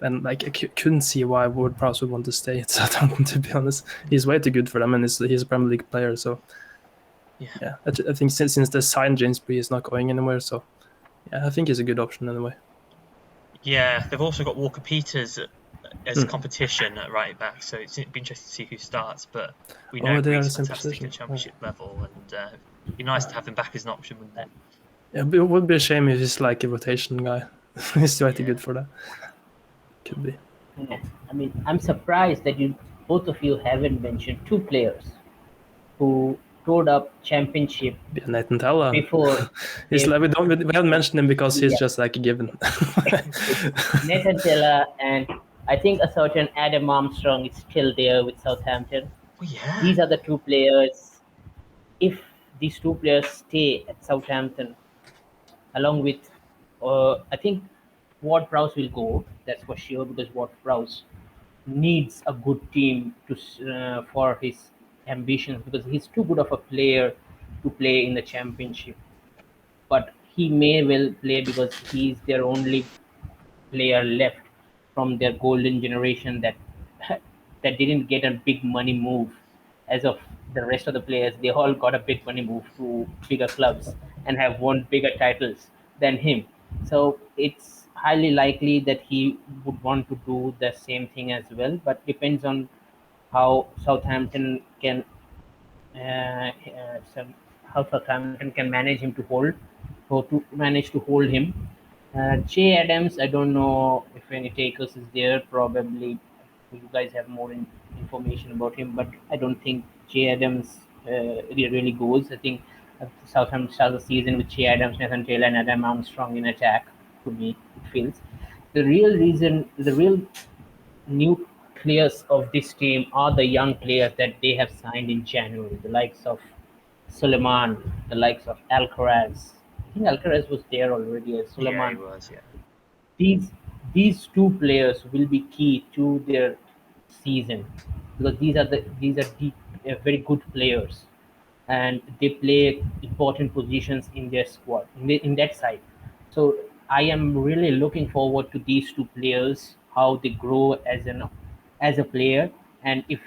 And like I couldn't see why Ward-Prowse would want to stay at Southampton. To be honest, he's way too good for them, and he's a Premier League player. So yeah, I think since they signed James Bree, he's not going anywhere. So yeah, I think he's a good option anyway. Yeah, they've also got Walker Peters as competition at right back, so it'd be interesting to see who starts. But we know Bree's fantastic at Championship level, and it'd be nice to have him back as an option, wouldn't it? Yeah, but it would be a shame if he's like a rotation guy. He's way too good for that. Could be. Yeah. I mean, I'm surprised that both of you haven't mentioned two players who toured up Championship Nathan Tella. Before we haven't mentioned him because he's just like a given. Nathan Tella, and I think a certain Adam Armstrong is still there with Southampton. Oh, yeah. These are the two players. If these two players stay at Southampton, along with, I think Ward-Prowse will go. That's for sure, because Ward-Prowse needs a good team for his ambitions, because he's too good of a player to play in the Championship. But he may well play because he's their only player left from their golden generation that didn't get a big money move. As of the rest of the players, they all got a big money move to bigger clubs and have won bigger titles than him. So it's highly likely that he would want to do the same thing as well, but depends on how Southampton can manage him manage to hold him. Jay Adams, I don't know if any takers is there. Probably you guys have more information about him, but I don't think Jay Adams really goes. I think Southampton starts the season with Jay Adams, Nathan Taylor, and Adam Armstrong in attack. To me, it feels the real nucleus of this team are the young players that they have signed in January, the likes of Suleiman, the likes of Alcaraz. I think Alcaraz was there already as Suleiman. Yeah, he was, yeah. These two players will be key to their season, because these are very good players, and they play important positions in their squad in that side. So I am really looking forward to these two players, how they grow as a player, and if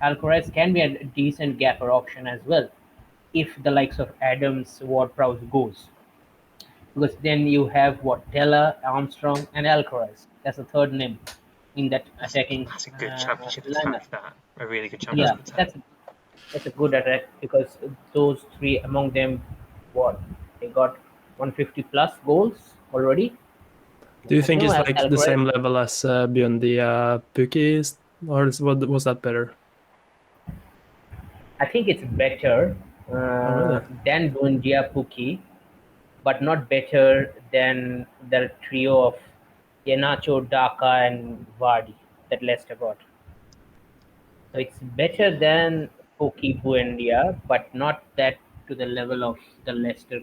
Alcaraz can be a decent Gaffr option as well, if the likes of Adams, Ward-Prowse goes, because then you have Tella, Armstrong, and Alcaraz. That's the third name in that attacking. That's a good Championship attack. That a really good Championship attack. That's a good attack, because those three among them, they got 150 plus goals already. Do you think it's like Alcaraz, the same level as Björndi Pukki, or was that better? I think it's better than Björndi Pukki, but not better than the trio of Iheanacho, Daka, and Vardy that Leicester got. So it's better than Pukki Buendia, but not that to the level of the Leicester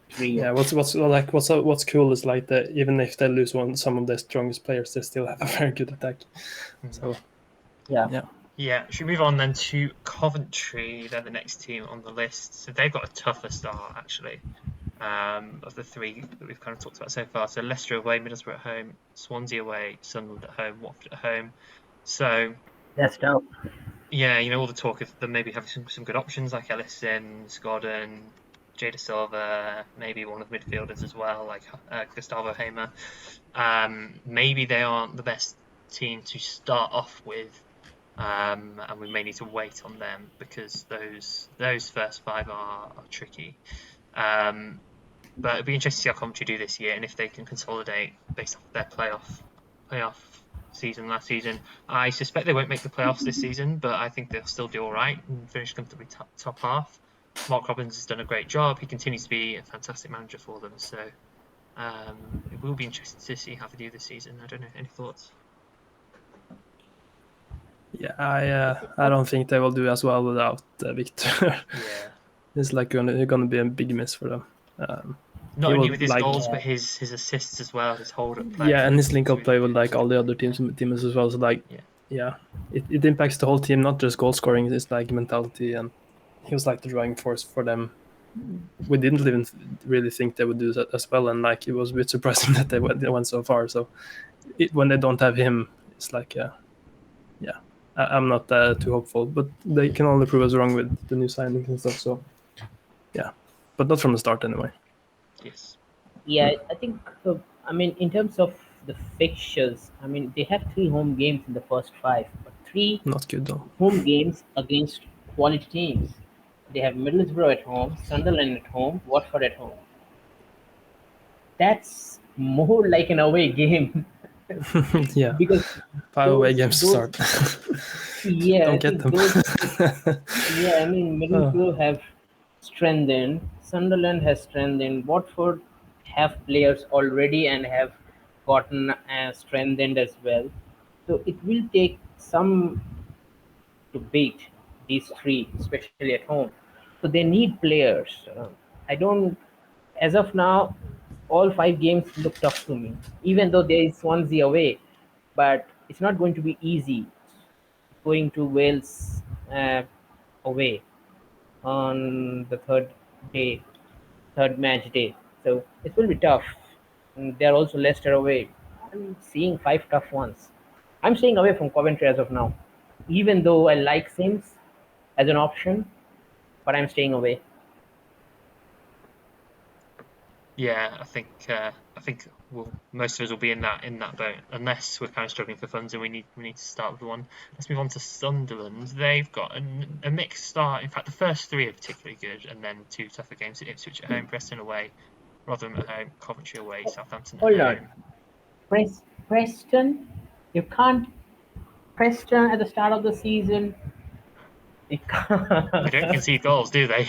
trio. Yeah, what's cool is like that even if they lose some of their strongest players, they still have a very good attack. So yeah. Should we move on then to Coventry? They're the next team on the list. So they've got a tougher start actually. Of the three that we've kind of talked about so far. So Leicester away, Middlesbrough at home, Swansea away, Sunderland at home, Watford at home. So that's tough. Yeah, all the talk of them maybe having some good options like Ellison, Gordon, Jada Silva, maybe one of the midfielders as well, like Gustavo Hamer. Maybe they aren't the best team to start off with, and we may need to wait on them because those first five are tricky. But it'd be interesting to see how Coventry do this year, and if they can consolidate based off their playoff season last season. I suspect they won't make the playoffs this season, but I think they'll still do all right and finish comfortably top half. Mark Robbins has done a great job. He continues to be a fantastic manager for them, so it will be interesting to see how they do this season. I don't know, any thoughts? Yeah, I don't think they will do as well without Victor. Yeah. It's like going to be a big miss for them. Not only with his goals, but his assists as well, his hold-up play. Yeah, and his link-up play with like all the other teams as well. So like, it impacts the whole team, not just goal scoring. It's like mentality, and he was like the driving force for them. We didn't even really think they would do that as well, and like it was a bit surprising that they went so far. So when they don't have him, it's like I'm not too hopeful, but they can only prove us wrong with the new signings and stuff. So yeah, but not from the start anyway. Yes. Yeah, I think. I mean, in terms of the fixtures, I mean, they have 3 home games in the first 5, but 3 not good though. Home games against quality teams. They have Middlesbrough at home, Sunderland at home, Watford at home. That's more like an away game. Yeah, because 5 away games to start. Yeah, don't get them. I mean, Middlesbrough have strengthened, Sunderland has strengthened, Watford have players already and have gotten strengthened as well. So it will take some to beat these 3, especially at home. So they need players. I don't, as of now, all 5 games look tough to me, even though there is Swansea away, but it's not going to be easy going to Wales away on the third match day. So it will be tough. And they're also Leicester away. I'm seeing 5 tough ones. I'm staying away from Coventry as of now, even though I like Sims as an option, but I'm staying away. Yeah, I think most of us will be in that boat, unless we're kind of struggling for funds and we need to start with one. Let's move on to Sunderland. They've got a mixed start. In fact, the first 3 are particularly good, and then 2 tougher games: Ipswich at home, Preston away, Rotherham at home, Coventry away, Southampton at home. Hold on, Preston. You can't Preston at the start of the season. You can't. They don't concede goals, do they?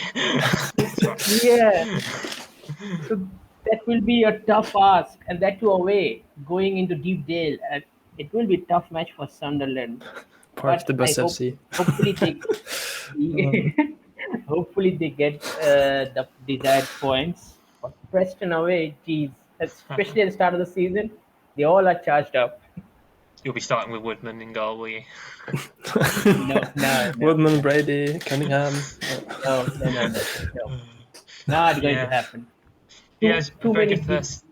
Yeah. So that will be a tough ask, and that too away, going into Deepdale. It will be a tough match for Sunderland. Part of the best FC. Hopefully they get the desired points. But Preston away, geez, especially at the start of the season, they all are charged up. You'll be starting with Woodman in goal, will you? No. Woodman, Brady, Cunningham. No. Not going to happen. It's a very good first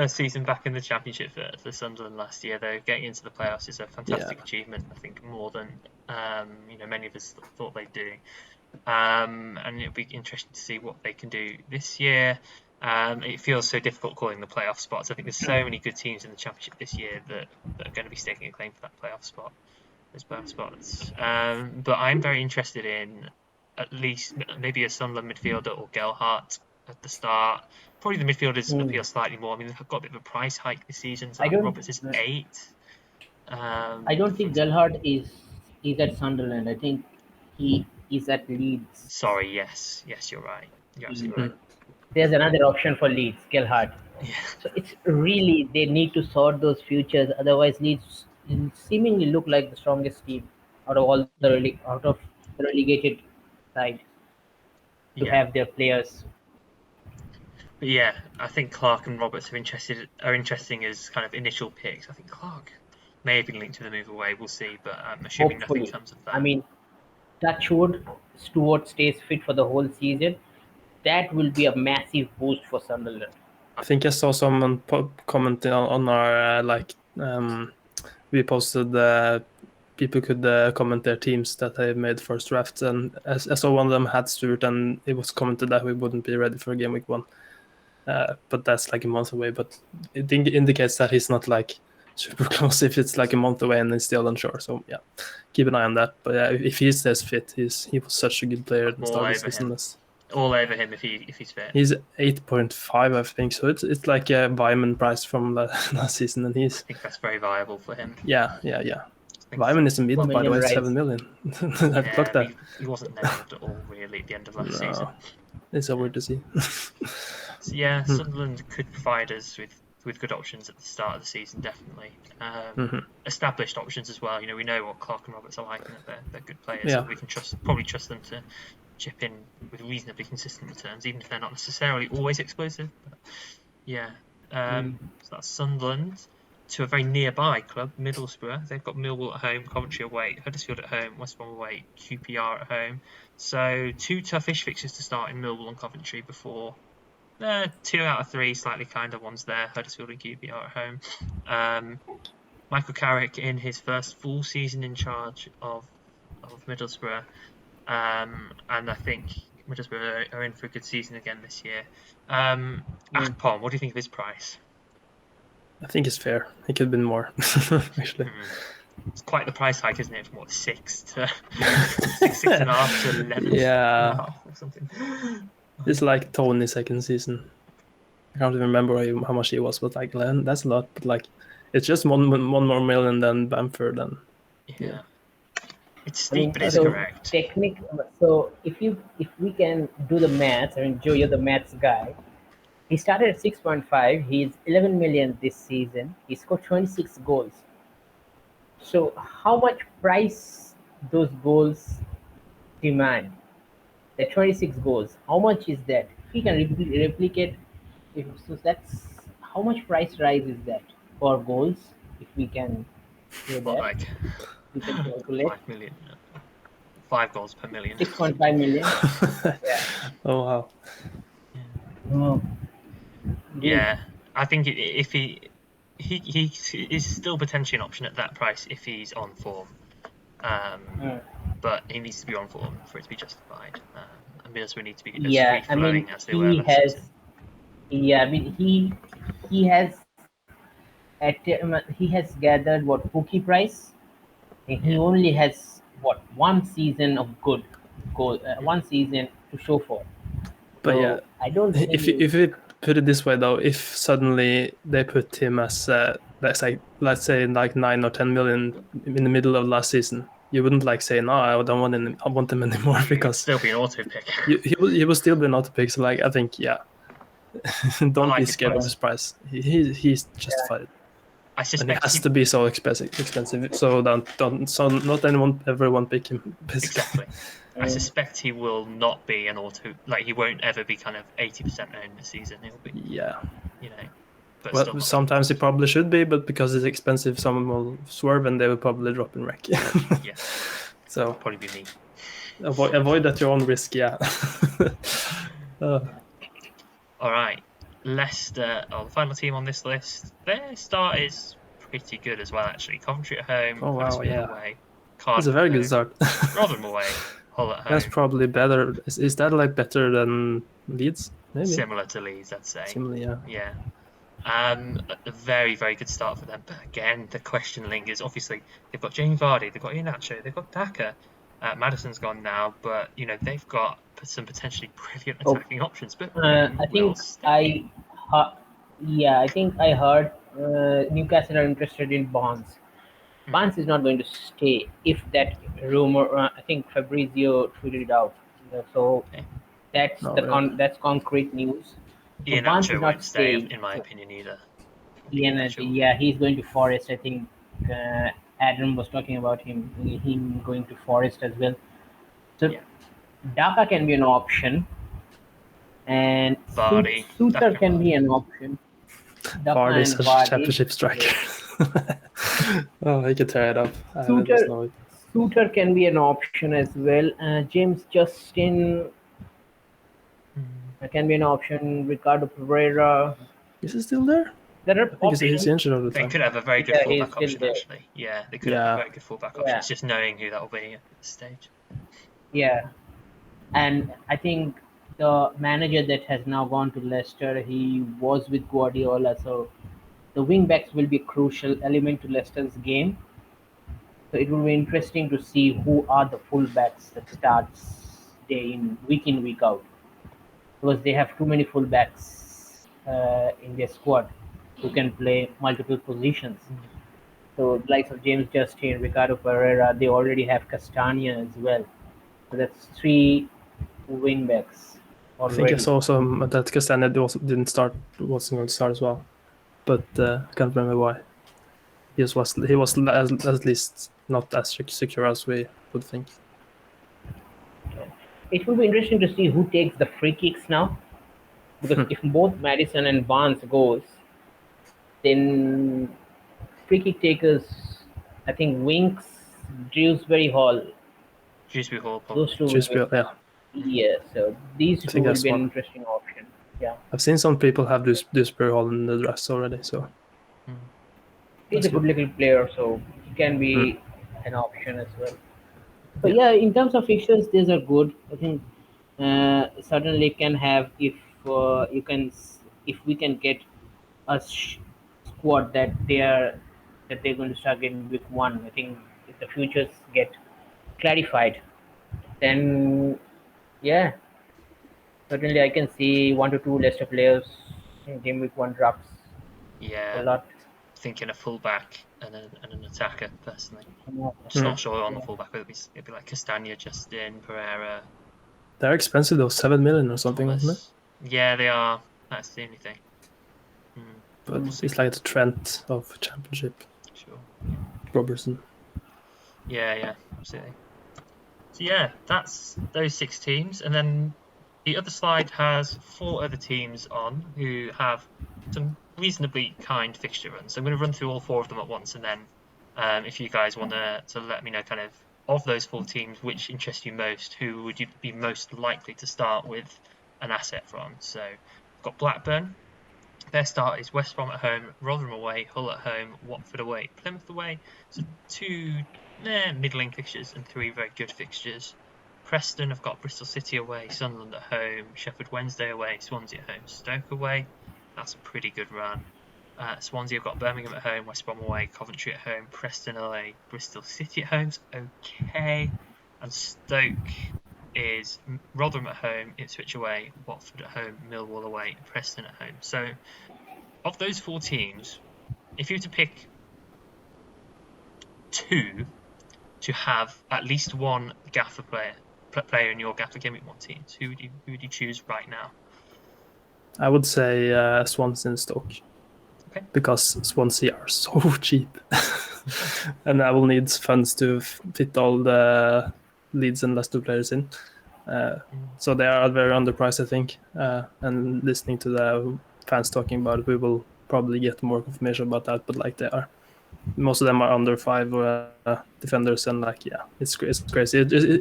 season back in the Championship for Sunderland last year. Though getting into the playoffs is a fantastic achievement. I think more than many of us thought they'd do. And it'll be interesting to see what they can do this year. It feels so difficult calling the playoff spots. I think there's so many good teams in the Championship this year that are going to be staking a claim for that playoff spot. Those playoff spots. But I'm very interested in at least maybe a Sunderland midfielder or Gelhardt at the start. Probably the midfielders appeal slightly more. I mean, they've got a bit of a price hike this season. So Roberts is 8. I don't think Gelhardt is at Sunderland. I think he is at Leeds. Sorry, yes, you're right. You're absolutely right. There's another option for Leeds, Gelhardt. Yeah. So it's really, they need to sort those futures. Otherwise, Leeds seemingly look like the strongest team out of the relegated side to have their players. But yeah, I think Clark and Roberts are interesting as kind of initial picks. I think Clark may have been linked to the move away. We'll see, but I'm assuming nothing comes of that. I mean, touchwood, Stewart stays fit for the whole season. That will be a massive boost for Sunderland. I think I saw someone commenting on our we posted people could comment their teams that they made first drafts, and I saw one of them had Stewart, and it was commented that we wouldn't be ready for game week 1. But that's like a month away. But it indicates that he's not like super close if it's like a month away and he's still unsure. So yeah, keep an eye on that. But if he stays fit, he was such a good player at the start of the season. All over him if he's fit. He's 8.5, I think. So it's like a Wyman price from last season, and I think that's very viable for him. Yeah. Wyman is in mid, by the way, 7 million. I've clocked that. He wasn't nailed at all really at the end of last season. It's so weird to see. So yeah, Sunderland could provide us with good options at the start of the season, definitely. Established options as well. We know what Clark and Roberts are like, and they're good players. Yeah. So we can probably trust them to chip in with reasonably consistent returns, even if they're not necessarily always explosive. But yeah, so that's Sunderland. To a very nearby club, Middlesbrough. They've got Millwall at home, Coventry away, Huddersfield at home, West Brom away, QPR at home. So 2 toughish fixtures to start in Millwall and Coventry before 2 out of 3 slightly kinder ones there, Huddersfield and QPR at home. Michael Carrick in his first full season in charge of Middlesbrough. And I think Middlesbrough are in for a good season again this year. Akpom, what do you think of his price? I think it's fair. It could have been more, actually. It's quite the price hike, isn't it? From what, 6 to 6.5 to 11. Yeah. Or something. It's like Tony's second season. I can't even remember how much he was, but like that's a lot. But like, it's just one more million than Bamford, and yeah. It's steep, but it's correct. So if we can do the maths, I mean, Joe, you're the maths guy. He started at 6.5. He's 11 million this season. He scored 26 goals. So how much price those goals demand? The 26 goals. How much is that? If we can replicate, so that's how much price rise is that for goals? If we can do that, we can calculate. 5 million. 5 goals per million. 6.5 million. Yeah. Oh wow. Oh. Yeah, I think if he is still potentially an option at that price if he's on form, but he needs to be on form for it to be justified. And Middlesbrough need to be as free flowing as they were last season. Yeah, I mean he has gathered what bookie price. He only has what 1 season of good goal, 1 season to show for. But so yeah, I don't. If we put it this way though, if suddenly they put him as let's say like 9 or 10 million in the middle of last season, you wouldn't like say no, I don't want him. I want him anymore because still be an auto pick. He will still be an auto pick. So like I think don't be scared of his price. He's justified. I suspect and it has to be so expensive. So not anyone ever won't pick him. Basically. Exactly. I suspect he will not be an auto. Like he won't ever be kind of 80% owned this season. He'll be. Yeah. But well, sometimes he probably should be, but because it's expensive, someone will swerve and they will probably drop in wreck. Yeah. So probably be me. Avoid at your own risk. Yeah. All right. Leicester are the final team on this list. Their start is pretty good as well, actually. Coventry at home. Oh wow! Yeah. Away. It's a very good start. Rotherham away. Hull at home. That's probably better. Is that like better than Leeds? Maybe. Similar to Leeds, I'd say. Similar, yeah. Yeah. A very, very good start for them. But again, the question lingers. Obviously, they've got Jamie Vardy, they've got Iheanacho, they've got Daka. Madison's gone now, but they've got some potentially brilliant attacking options. But I think I heard Newcastle are interested in Barnes. Barnes is not going to stay if that rumor. I think Fabrizio tweeted it out. So that's that's concrete news. So Iheanacho won't stay, in my opinion, either. Yeah, he's going to Forest. I think Adam was talking about him going to Forest as well. So Daka can be an option, and Suter can be an option. Vardy is a championship striker. Oh, he could tear it up. Suter can be an option as well. James Justin can be an option. Ricardo Pereira. Is he still there? There are options. He's injured all the time. They could have a very good fullback option, actually. Yeah, they could have a very good fullback option. It's just knowing who that will be at this stage. Yeah, and I think the manager that has now gone to Leicester, he was with Guardiola, so the wing backs will be a crucial element to Leicester's game. So it will be interesting to see who are the fullbacks that starts week in, week out. Because they have too many fullbacks in their squad who can play multiple positions. So the likes of James Justin, Ricardo Pereira, they already have Castagna as well. So that's 3 wing backs already. I think I saw some that Castagna wasn't going to start as well. But I can't remember why. He was at least not as secure as we would think. it will be interesting to see who takes the free kicks now. Because if both Madison and Barnes goes, then free kick takers, I think Winks, Dewsbury Hall, Dewsbury Hall, those probably. two will Dewsbury, be. yeah. Yeah, so these I two think will that's be an one. interesting option. Yeah, I've seen some people have Dewsbury Hall in the dress already, so he's that's a good good. little player, so he can Mm. be an option as well. But Yeah. yeah, in terms of fixtures, these are good. I think certainly can have if you can if we can get a squad that they're going to start getting week one. I think if the futures get clarified, then yeah, certainly I can see 1 to 2 Leicester players in game week one drafts a Yeah, lot. thinking a fullback and an attacker personally. Yeah, Just not Mm. sure on the yeah. fullback. It'd be like Castagna, Justin, Pereira, They're expensive though, 7 million or something, wasn't it? Thomas. Yeah, they are. That's the only thing. But We'll see. it's like the Trent of Championship. Sure. Robertson. Yeah, absolutely. So yeah, that's those 6 teams, and then the other slide has 4 other teams on who have some reasonably kind fixture runs. So I'm going to run through all 4 of them at once, and then if you guys want to let me know kind of those 4 teams, which interest you most, who would you be most likely to start with an asset from? So we've got Blackburn. Their start is West Brom at home, Rotherham away, Hull at home, Watford away, Plymouth away. So 2 middling fixtures and 3 very good fixtures. Preston have got Bristol City away, Sunderland at home, Sheffield Wednesday away, Swansea at home, Stoke away. That's a pretty good run. Swansea have got Birmingham at home, West Brom away, Coventry at home, Preston away, Bristol City at home. Okay. And Stoke is Rotherham at home, Ipswich away, Watford at home, Millwall away, Preston at home. So of those 4 teams, if you were to pick 2 to have at least one Gaffr player in your Gaffr Game Week 1 teams, who would you choose right now? I would say Swansea and Stoke. Okay. Because Swansea are so cheap. And I will need funds to fit all the Leeds and Leicester players in. So they are very underpriced, I think. And listening to the fans talking about it, we will probably get more information about that. But like they are, most of them are under 5 defenders, and like it's crazy.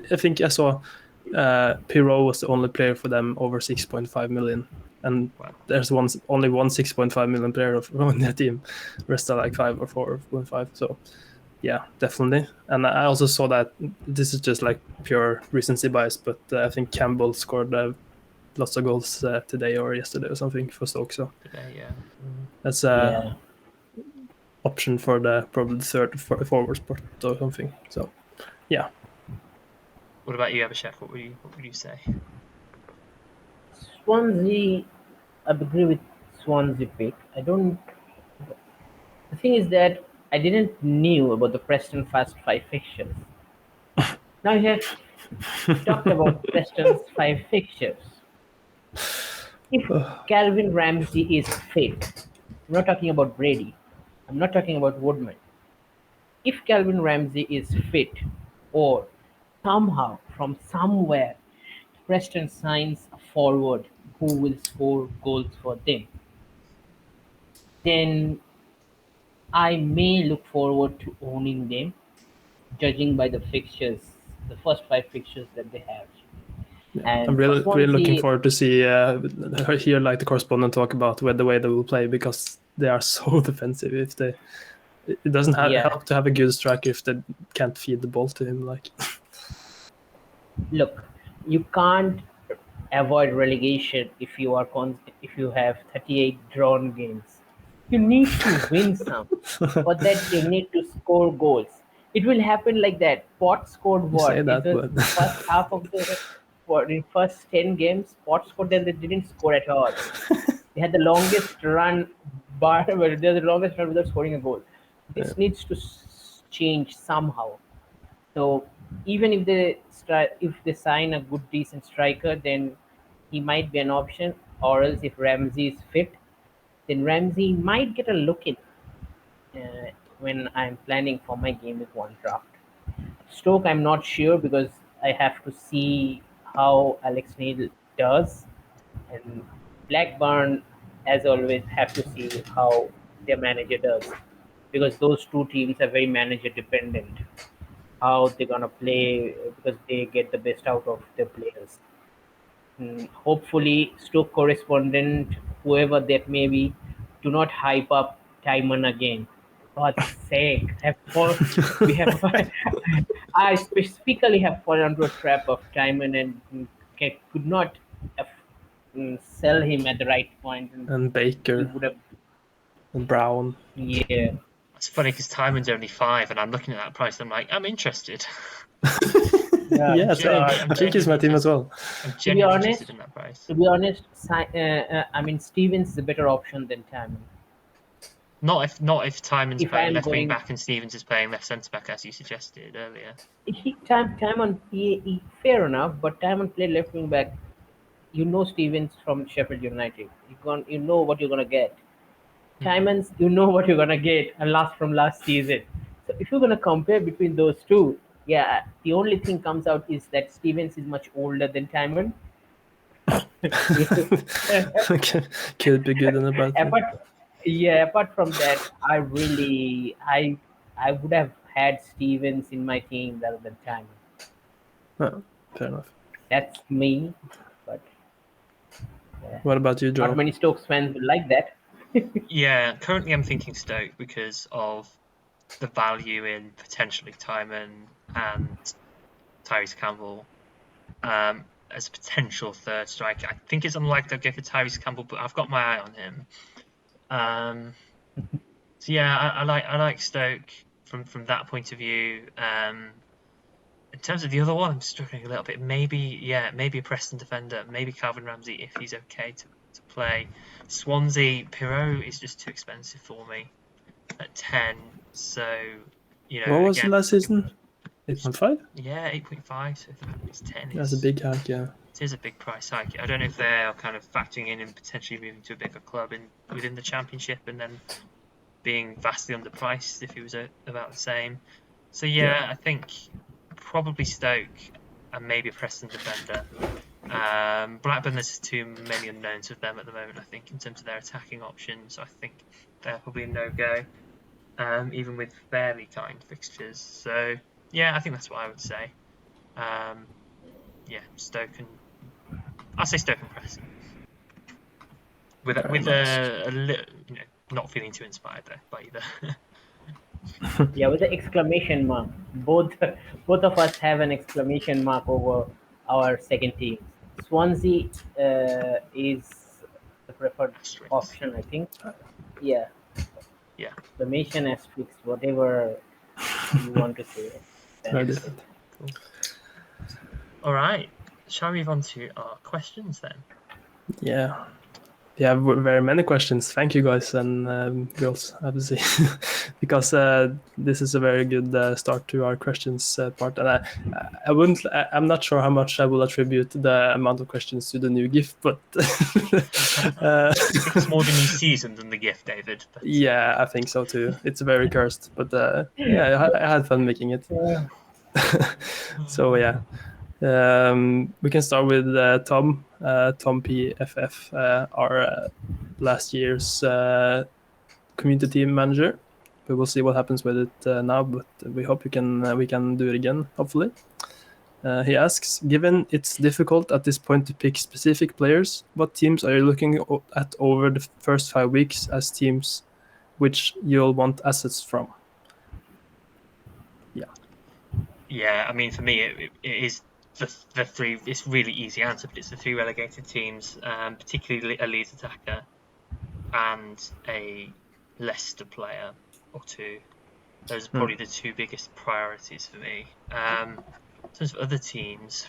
I think I saw Pirou was the only player for them over 6.5 million, and there's only one 6.5 million player on their team. Rest are like 5 or 4.5. So yeah, definitely. And I also saw that this is just like pure recency bias, but I think Campbell scored lots of goals today or yesterday or something for Stoke. So today, yeah. that's Yeah. option for the probably third forward spot or something. So yeah. What about you, Abhishek? What would you say? Swansea, I agree with Swansea pick. I don't. The thing is that I didn't knew about the Preston Fast 5 fixtures. Now you have talked about Preston's 5 fixtures. If Calvin Ramsey is fit, I'm not talking about Brady. I'm not talking about Woodman. If Calvin Ramsey is fit, or somehow from somewhere Preston signs a forward who will score goals for them, then I may look forward to owning them, judging by the fixtures, the first 5 fixtures that they have. Yeah, I'm And for really looking Swansea, forward to see hear like the correspondent talk about the way they will play, because they are so defensive. If they, it doesn't yeah, help to have a good striker if they can't feed the ball to him. Like, look, you can't avoid relegation if you are if you have 38 drawn games. You need to win some. For that, you need to score goals. It will happen like that. Pot scored you say what? It that, was but first half of the what in first 10 games. Pot scored, then they didn't score at all. They had the longest run, they're the longest run without scoring a goal. yeah. This needs to change somehow. So even if they sign a good decent striker, then he might be an option. Or else if Ramsey is fit, then Ramsey might get a look in when I'm planning for my game with one draft. Stoke, I'm not sure because I have to see how Alex Neil does, and Blackburn, as always, have to see how their manager does, because those two teams are very manager dependent. How they're gonna play, because they get the best out of their players. Hopefully, Stoke correspondent, whoever that may be, do not hype up Timon again. For God's sake, we have. I specifically have fallen into a trap of Timon and could not sell him at the right point, and And he Baker would have. and Brown. Yeah, It's funny because Timon's only 5, and I'm looking at that price. And I'm like, I'm interested. Yeah, same. I think he's my team as well. I'm genuinely interested in that price. to be honest, I mean Stevens is a better option than Timon. Not if Timon's If playing I'm left wing going- back and Stevens is playing left centre back, as you suggested earlier. Timon, fair enough, but Timon played left wing back. You know Stevens from Sheffield United. You know what you're gonna get. Timon's, you know what you're gonna get, and last season. So if you're gonna compare between those two, yeah, the only thing comes out is that Stevens is much older than Timon. Could be good and a bad thing. Apart from that, I would have had Stevens in my team rather than Timon. Oh, fair enough. That's me, but What about you, Joe? not many Stokes fans will like that. Yeah, currently I'm thinking Stoke because of the value in potentially Timon and Tyrese Campbell as a potential third striker. I think it's unlikely I'll go for Tyrese Campbell, but I've got my eye on him. So yeah, I like Stoke from that point of view. In terms of the other one, I'm struggling a little bit. Maybe a Preston defender, maybe Calvin Ramsey if he's okay to play. Swansea, Pirot is just too expensive for me at 10. So, what was the last season? 8.5? Yeah, 8.5. So it's 10. That's a big hike, yeah. It is a big price hike. I don't know if they're kind of factoring in and potentially moving to a bigger club within the Championship and then being vastly underpriced if he was about the same. So yeah, I think probably Stoke and maybe a Preston defender. Blackburn, there's too many unknowns with them at the moment, I think, in terms of their attacking options. So I think they're probably a no-go, even with fairly kind fixtures. So yeah, I think that's what I would say. Stoke and I'll say Stoke and Preston. With a little, not feeling too inspired though by either. Yeah, with the exclamation mark. Both of us have an exclamation mark over our second team. Swansea is the preferred option, I think. Yeah. Yeah. Exclamation asterisk, whatever you want to say. Very different. Cool. All right. Shall we move on to our questions then? Yeah. We have very many questions. Thank you, guys and girls, obviously, because this is a very good start to our questions part. And I'm not sure how much I will attribute the amount of questions to the new gift, but it's more the new season than the gift, David. But... Yeah, I think so too. It's very cursed, but I had fun making it. Yeah. So yeah. We can start with Tom PFF, our last year's community team manager. We will see what happens with it now, but we hope we can do it again, hopefully. He asks, given it's difficult at this point to pick specific players, what teams are you looking at over the first 5 weeks as teams which you'll want assets from? Yeah, I mean, for me, it is the three. It's really easy answer, but it's the three relegated teams, particularly a Leeds attacker and a Leicester player or two. Those are probably the two biggest priorities for me. In terms of other teams,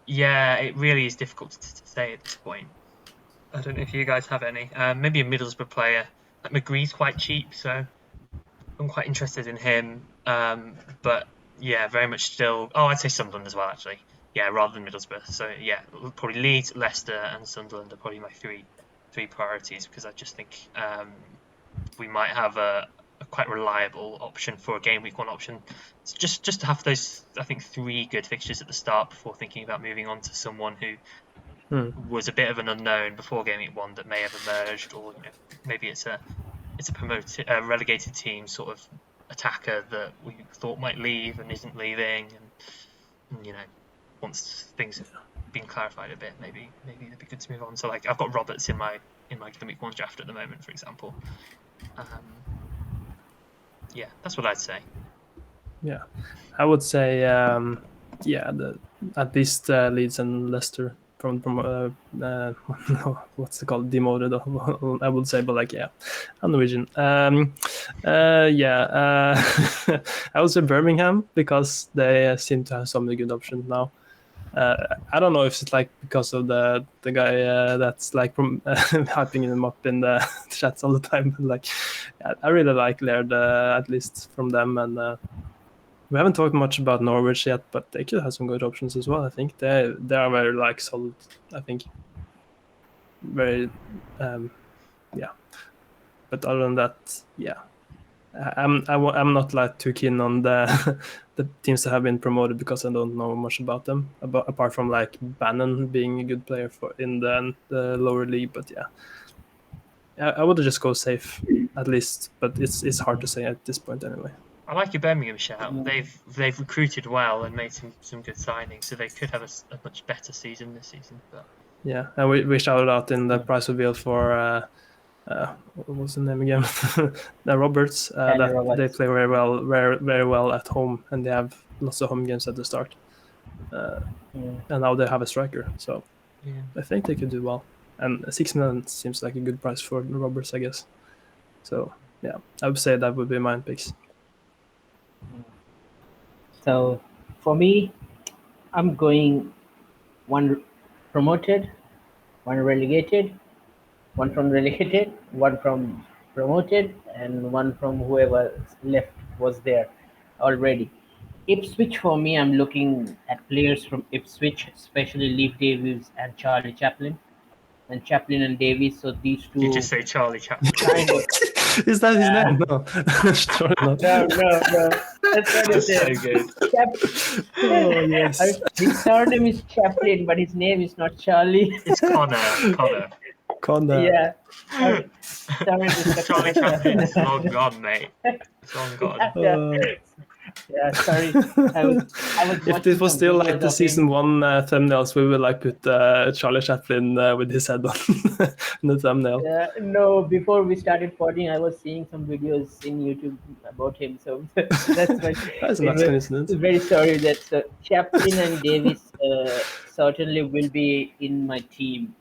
yeah, it really is difficult to say at this point. I don't know if you guys have any. Maybe a Middlesbrough player. Like McGree's quite cheap, so I'm quite interested in him. But yeah, very much still. Oh, I'd say Sunderland as well, actually. Yeah, rather than Middlesbrough. So yeah, probably Leeds, Leicester, and Sunderland are probably my three priorities, because I just think we might have a quite reliable option for a game week 1 option. It's just to have those, I think, 3 good fixtures at the start before thinking about moving on to someone who was a bit of an unknown before game week 1 that may have emerged, or maybe it's a relegated team sort of attacker that we thought might leave and isn't leaving, and once things have been clarified a bit, maybe it'd be good to move on. So like I've got Roberts in my game week 1 draft at the moment, for example. Yeah, that's what I'd say. Yeah, I would say at least Leeds and Leicester from what's it called, demoted, I would say, but like I'm Norwegian. I would say Birmingham because they seem to have so many good options now. I don't know if it's like because of the guy that's like from hyping him up in the chats all the time. But like, I really like Laird, at least from them, and we haven't talked much about Norwich yet, but they could have some good options as well. I think they are very like solid. I think very But other than that, I'm not like too keen on the teams that have been promoted because I don't know much about them, apart from like Bannon being a good player in the lower league. But I would just go safe at least, but it's hard to say at this point anyway. I like your Birmingham shout. They've recruited well and made some good signings, so they could have a much better season this season. But yeah, and we shouted out in the prize reveal for what was the name again? Roberts. Roberts. They play very well at home, and they have lots of home games at the start. And now they have a striker, so I think they could do well. And 6 million seems like a good price for Roberts, I guess. So I would say that would be my picks. So for me, I'm going 1 promoted, 1 relegated, 1 from relegated, 1 from promoted, and 1 from whoever left was there already. Ipswich, for me, I'm looking at players from Ipswich, especially Leif Davies and Charlie Chaplin. And Chaplin and Davies, so these 2... You just say Charlie Chaplin. Kind of. Is that his name? No. Sorry, No. That's not his name. So good. Oh, yes. His surname is Chaplin, but his name is not Charlie. It's Connor. Yeah. Sorry, Charlie Chaplin is long gone, mate. It's long gone. Yeah, sorry. I was if this was still like the season 1 thumbnails, we would like put Charlie Chaplin with his head on in the thumbnail. No, before we started podding, I was seeing some videos in YouTube about him, so that's why. That's a nice coincidence. Very sorry that Chaplin and Davis certainly will be in my team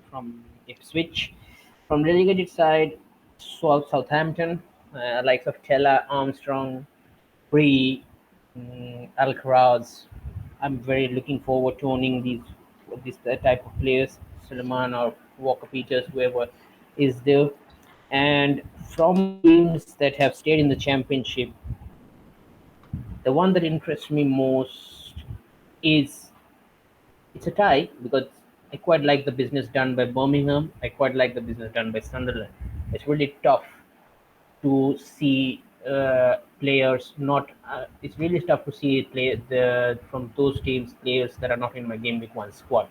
from Ipswich. From relegated side, Southampton, likes of Tella, Armstrong, Alcaraz. I'm very looking forward to owning this type of players, Suleiman or Walker Peters, whoever is there. And from teams that have stayed in the championship, the one that interests me most is, it's a tie because I quite like the business done by Birmingham. I quite like the business done by Sunderland. It's really tough to see players not. It's really tough to see from those teams players that are not in my game week 1 squad.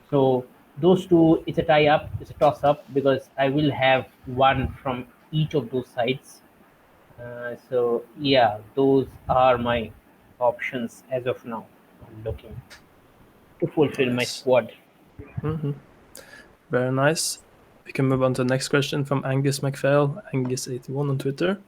So those 2, it's a tie up, it's a toss up because I will have 1 from each of those sides. So those are my options as of now. I'm looking to fulfill my squad. Mm-hmm. Very nice. We can move on to the next question from Angus McPhail, Angus81 on Twitter.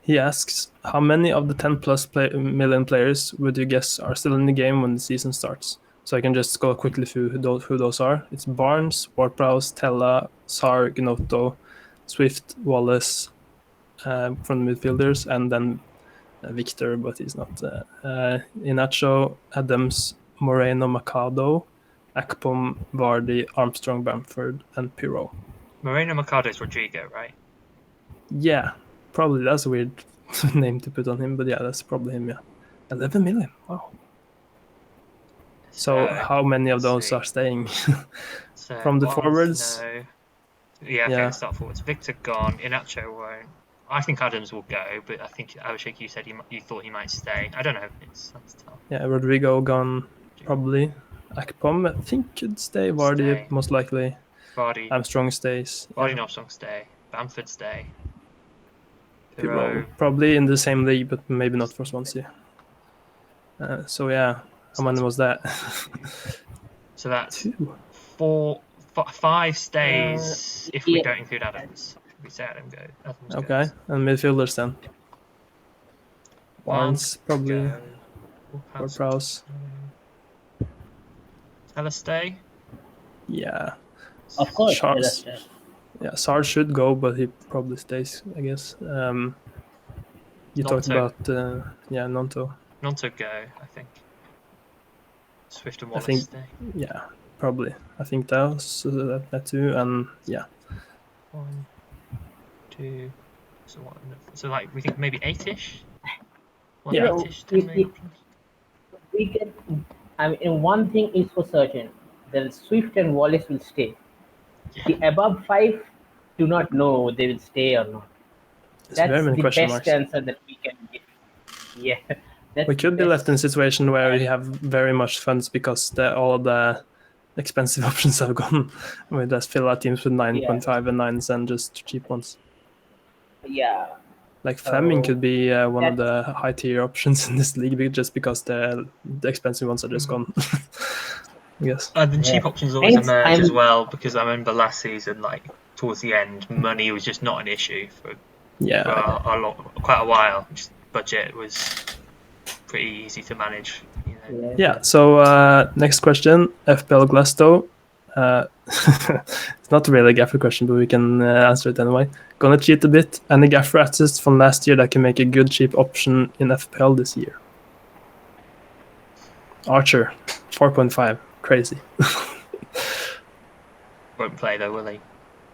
He asks, how many of the 10 plus million players would you guess are still in the game when the season starts? So I can just go quickly through who those are. It's Barnes, Ward-Prowse, Tella, Sarr, Gnotto, Swift, Wallace from the midfielders, and then Victor, but he's not. Inacho, Adams, Moreno, Mercado, Akpom, Vardy, Armstrong, Bamford, and Pirro. Moreno Mercado is Rodrigo, right? Yeah, probably. That's a weird name to put on him, but that's probably him, 11 million, wow. So how many of those are staying? From the forwards? No. Yeah, I think start forwards. Victor gone, Inacho won't. I think Adams will go, but I think Abhishek, you said you thought he might stay. I don't know. That's tough. Yeah, Rodrigo gone probably. Akpom, I think, could stay. Vardy, most likely. Vardy. Armstrong stays. Vardy and Armstrong stay. Bamford stay. Pirou, probably in the same league, but maybe not for Swansea. So yeah, how many was that? So that's 5 stays if we don't include Adams. We say Adams okay, goes. And midfielders then. Barnes probably. Or Prowse. Ella stay? Yeah. Of course. Yeah, Sarge should go, but he probably stays, I guess. You talked about Nonto. Nonto go, I think. Swift and Wallace stay. Yeah, probably. I think that too, and yeah. 1, 2. So like we think maybe 8ish. Yeah, 8ish. We can. I mean, one thing is for certain: the Swift and Wallace will stay. Yeah. The above 5 do not know they will stay or not. That's the best answer that we can give. Yeah. We could be left in a situation where we have very much funds because all the expensive options have gone. We just fill our teams with 9.5 and 9s and just cheap ones. Yeah. Like Fleming could be one of the high tier options in this league just because the expensive ones are just gone. Yes. And the cheap options always emerge as well, because I remember last season, like towards the end, money was just not an issue for quite a while. Just budget was pretty easy to manage. You know. Yeah. So next question, FPL Glasgow. It's not really a Gaffr question, but we can answer it anyway. Gonna cheat a bit. Any Gaffr assets from last year that can make a good cheap option in FPL this year? Archer, 4.5. Crazy. Won't play though, will he?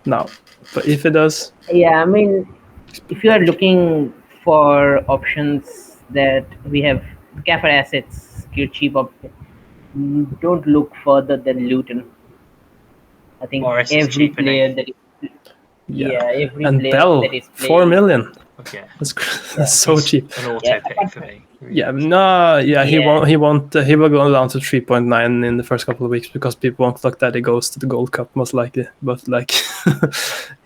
No, but if it does. Yeah, I mean, if you are looking for options that we have Gaffr assets, good cheap options, don't look further than Luton. I think every player that is every and player Bell, that is playing, 4 million. Okay. That's so cheap. An auto pick for me. He won't. He will go down to 3.9 in the first couple of weeks because people won't look that he goes to the Gold Cup most likely. But like,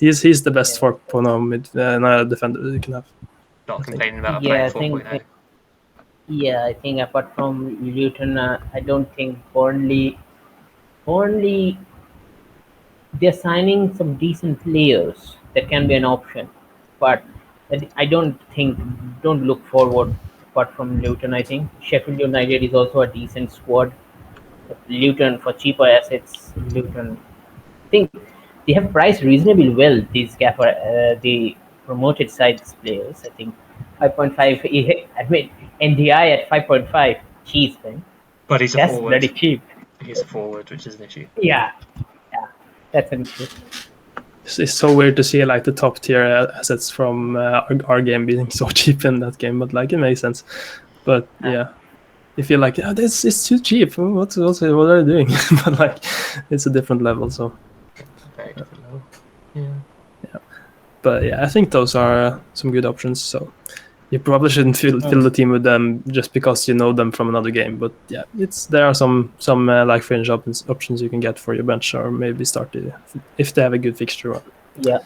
he's the best 4.0 defender you can have. Not complaining about a player 4.0. Yeah, I think apart from Luton, I don't think Burnley, they're signing some decent players that can be an option, but I don't look forward apart from Luton. I think Sheffield United is also a decent squad. Luton for cheaper assets. Luton, I think they have priced reasonably well these Gaffr, the promoted sides players. I think 5.5. I mean NDI at 5.5. Cheap, man. But he's a forward. That's bloody cheap. He's a forward, which is an issue. Yeah, that's an issue. It's so weird to see like the top tier assets from our game being so cheap in that game, but like it makes sense. But yeah, you feel like it's too cheap. What are they doing? But like it's a different level. So very different level. Yeah. But yeah, I think those are some good options. So you probably shouldn't fill the team with them just because you know them from another game. But yeah, there are some like fringe options you can get for your bench or maybe start if they have a good fixture. Yeah.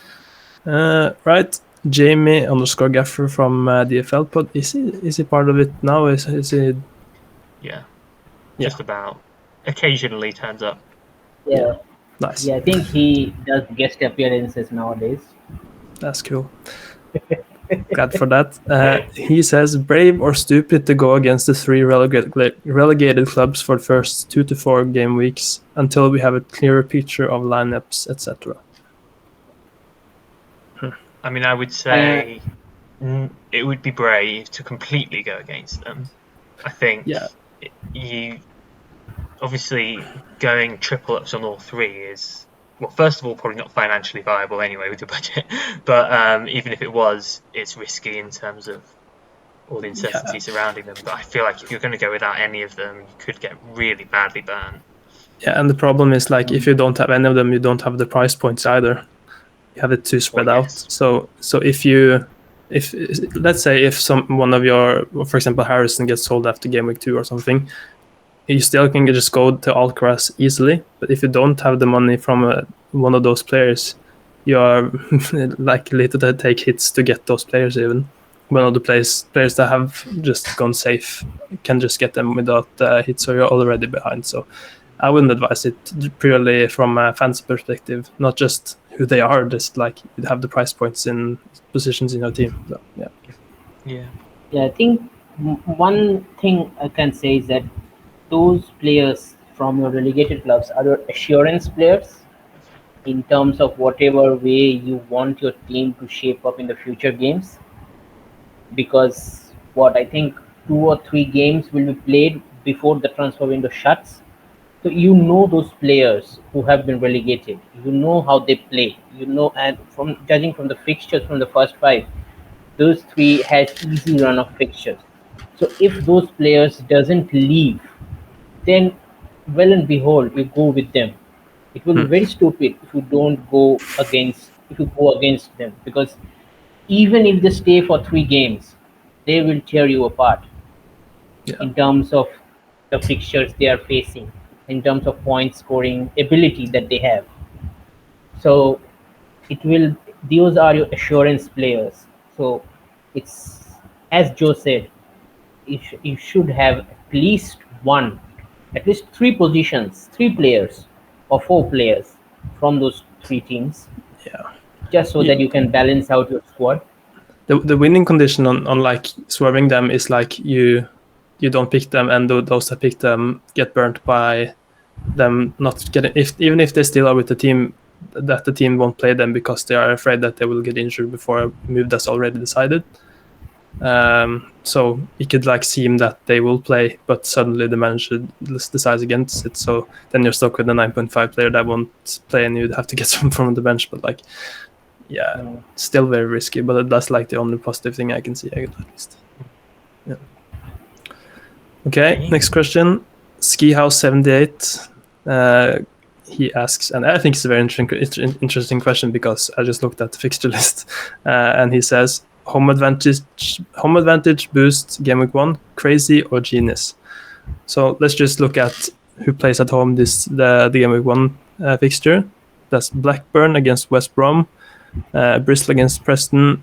Right. Jamie _Gaffr from DFL Pod. Is he part of it now? Is he? Yeah. Just about. Occasionally turns up. Yeah. Nice. Yeah, I think he does guest appearances nowadays. That's cool. Glad for that. He says, brave or stupid to go against the 3 relegated clubs for the first 2 to 4 game weeks until we have a clearer picture of lineups, etc. I mean, I would say it would be brave to completely go against them. I think you obviously going triple ups on all 3 is, well, first of all, probably not financially viable anyway with the budget. But even if it was, it's risky in terms of all the uncertainty surrounding them. But I feel like if you're going to go without any of them, you could get really badly burned. Yeah, and the problem is like if you don't have any of them, you don't have the price points either. You have it too spread out. So if you if let's say if one of your, for example, Harrison gets sold after game week 2 or something, you still can just go to Alcaraz easily. But if you don't have the money from one of those players, you are likely to take hits to get those players. Even one of the players that have just gone safe can just get them without hits, so you're already behind. So I wouldn't advise it purely from a fan's perspective, not just who they are, just like you have the price points in positions in your team. So, yeah. I think one thing I can say is that those players from your relegated clubs are your assurance players in terms of whatever way you want your team to shape up in the future games. Because I think 2 or 3 games will be played before the transfer window shuts. So you know those players who have been relegated. You know how they play. You know, and from judging from the fixtures from the first 5, those 3 has easy run of fixtures. So if those players doesn't leave, then well and behold, you go with them. It will be very stupid if you go against them, because even if they stay for 3 games, they will tear you apart in terms of the fixtures they are facing, in terms of point scoring ability that they have. So those are your assurance players. So it's, as Joe said, you should have at least 3 positions, 3 players or 4 players from those 3 teams. Just so that you can balance out your squad. The winning condition on like swerving them is like you don't pick them, and those that pick them get burnt by them not getting, even if they still are with the team, that the team won't play them because they are afraid that they will get injured before a move that's already decided. So it could like seem that they will play, but suddenly the manager decides against it. So then you're stuck with a 9.5 player that won't play, and you'd have to get someone from the bench. But like, still very risky. But that's like the only positive thing I can see, at least. Yeah. Okay, next question. Ski House 78. He asks, and I think it's a very interesting question because I just looked at the fixture list, and he says, home advantage boost game week 1, crazy or genius? So let's just look at who plays at home the game week 1 fixture. That's Blackburn against West Brom, Bristol against Preston,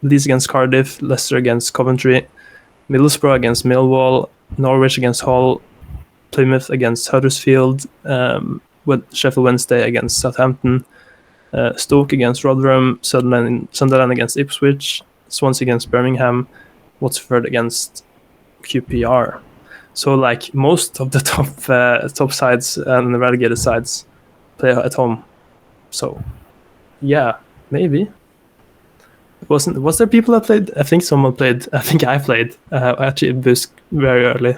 Leeds against Cardiff, Leicester against Coventry, Middlesbrough against Millwall, Norwich against Hull, Plymouth against Huddersfield, Sheffield Wednesday against Southampton, Stoke against Rotherham, Sunderland against Ipswich, Swansea against Birmingham, Watford against QPR. So like most of the top sides and the relegated sides play at home. So yeah, maybe. Was there people that played? I think someone played. I think I played. Actually, boost very early,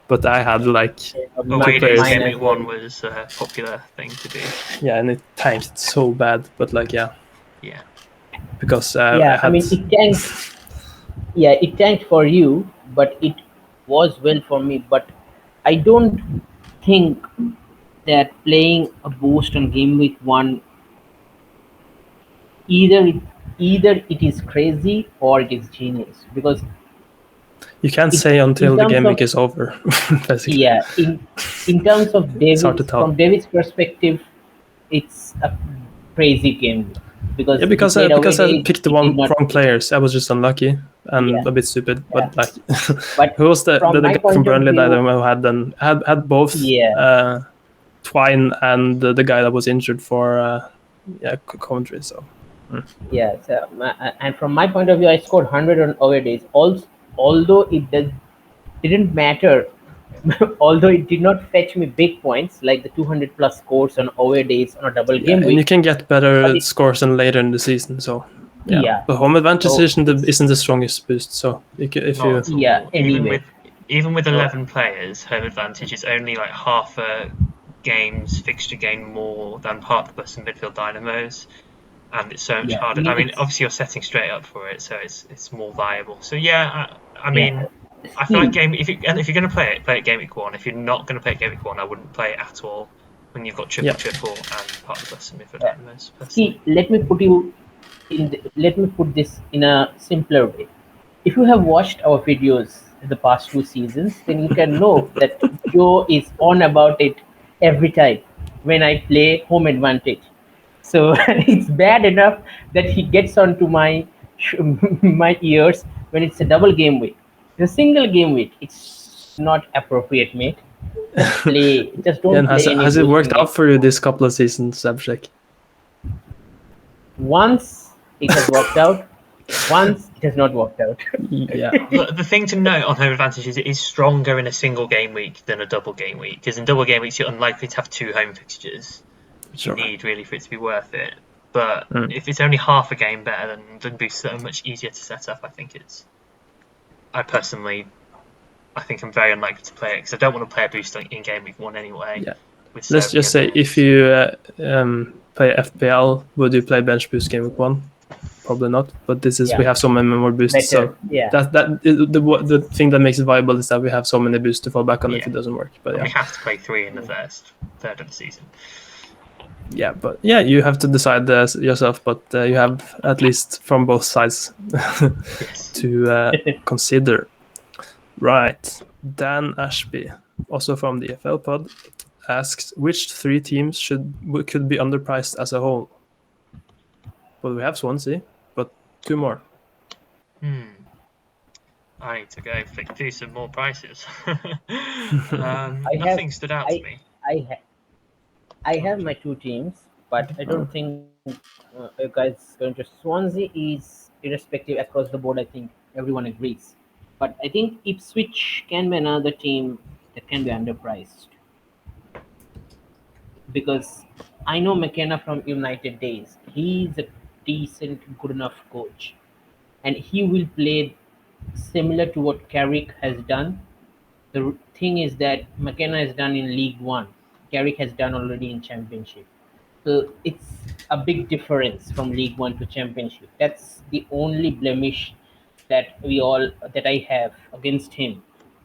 but I had like away days. Game week 1 was a popular thing to do. Yeah, and it times it so bad, but like yeah, because I mean it tanked. Yeah, it tanked for you, but it was well for me. But I don't think that playing a boost on game week 1 either it is crazy or it is genius, because you can't say until the game week is over. Basically. Yeah, in terms of David, from David's perspective, it's a crazy game because I picked the wrong players. I was just unlucky and a bit stupid. But who was the guy from Burnley that I had both Twine and the guy that was injured for Coventry. So. Yeah, so, and from my point of view, I scored 100 on away days. Although it didn't matter, although it did not fetch me big points like the 200 plus scores on away days on a double game week. And you can get better scores than later in the season. So but home advantage isn't the strongest boost. So even with 11 players, home advantage is only like half a game's fixture gain more than Park the Bus and midfield dynamos. And it's so much harder. I mean, obviously you're setting straight up for it, so it's more viable. So I mean, I feel like if you're going to play it game week 1. If you're not going to play it game week 1, I wouldn't play it at all when you've got triple and Part of the Bus and midfield dynamos. See, let me put you let me put this in a simpler way. If you have watched our videos in the past 2 seasons, then you can know that Joe is on about it every time when I play home advantage. So it's bad enough that he gets onto my my ears when it's a double game week. The single game week, it's not appropriate, mate. Just Yeah, and don't play any has it worked boosting out game. for you this couple of seasons, Abhishek? Once it has worked out, once it has not worked out. Yeah. The thing to note on home advantage is it is stronger in a single game week than a double game week, because in double game weeks you're unlikely to have 2 home fixtures, which Sure. you need really for it to be worth it. But Mm. if it's only half a game better, then boosts are much easier to set up. I think I'm very unlikely to play it because I don't want to play a boost in game week 1 anyway. Yeah. With Let's so just many say if you play FPL, would you play bench boost game week 1? Probably not. But we Yeah, have so many more boosts. better. So Yeah, the thing that makes it viable is that we have so many boosts to fall back on if it doesn't work. But and we have to play 3 in the third of the season. Yeah, but yeah, you have to decide yourself. But you have at least from both sides to consider. Right, Dan Ashby, also from the FL pod, asks which 3 teams could be underpriced as a whole. Well, we have Swansea, but 2 more. I need to go do some more prices. Nothing stood out to me. I have my 2 teams, but I don't think you guys going to. Swansea is irrespective across the board. I think everyone agrees, but I think Ipswich can be another team that can be underpriced because I know McKenna from United days. He's a decent, good enough coach, and he will play similar to what Carrick has done. The thing is that McKenna has done in League One, Carrick has done already in Championship. So it's a big difference from League One to Championship. That's the only blemish that I have against him.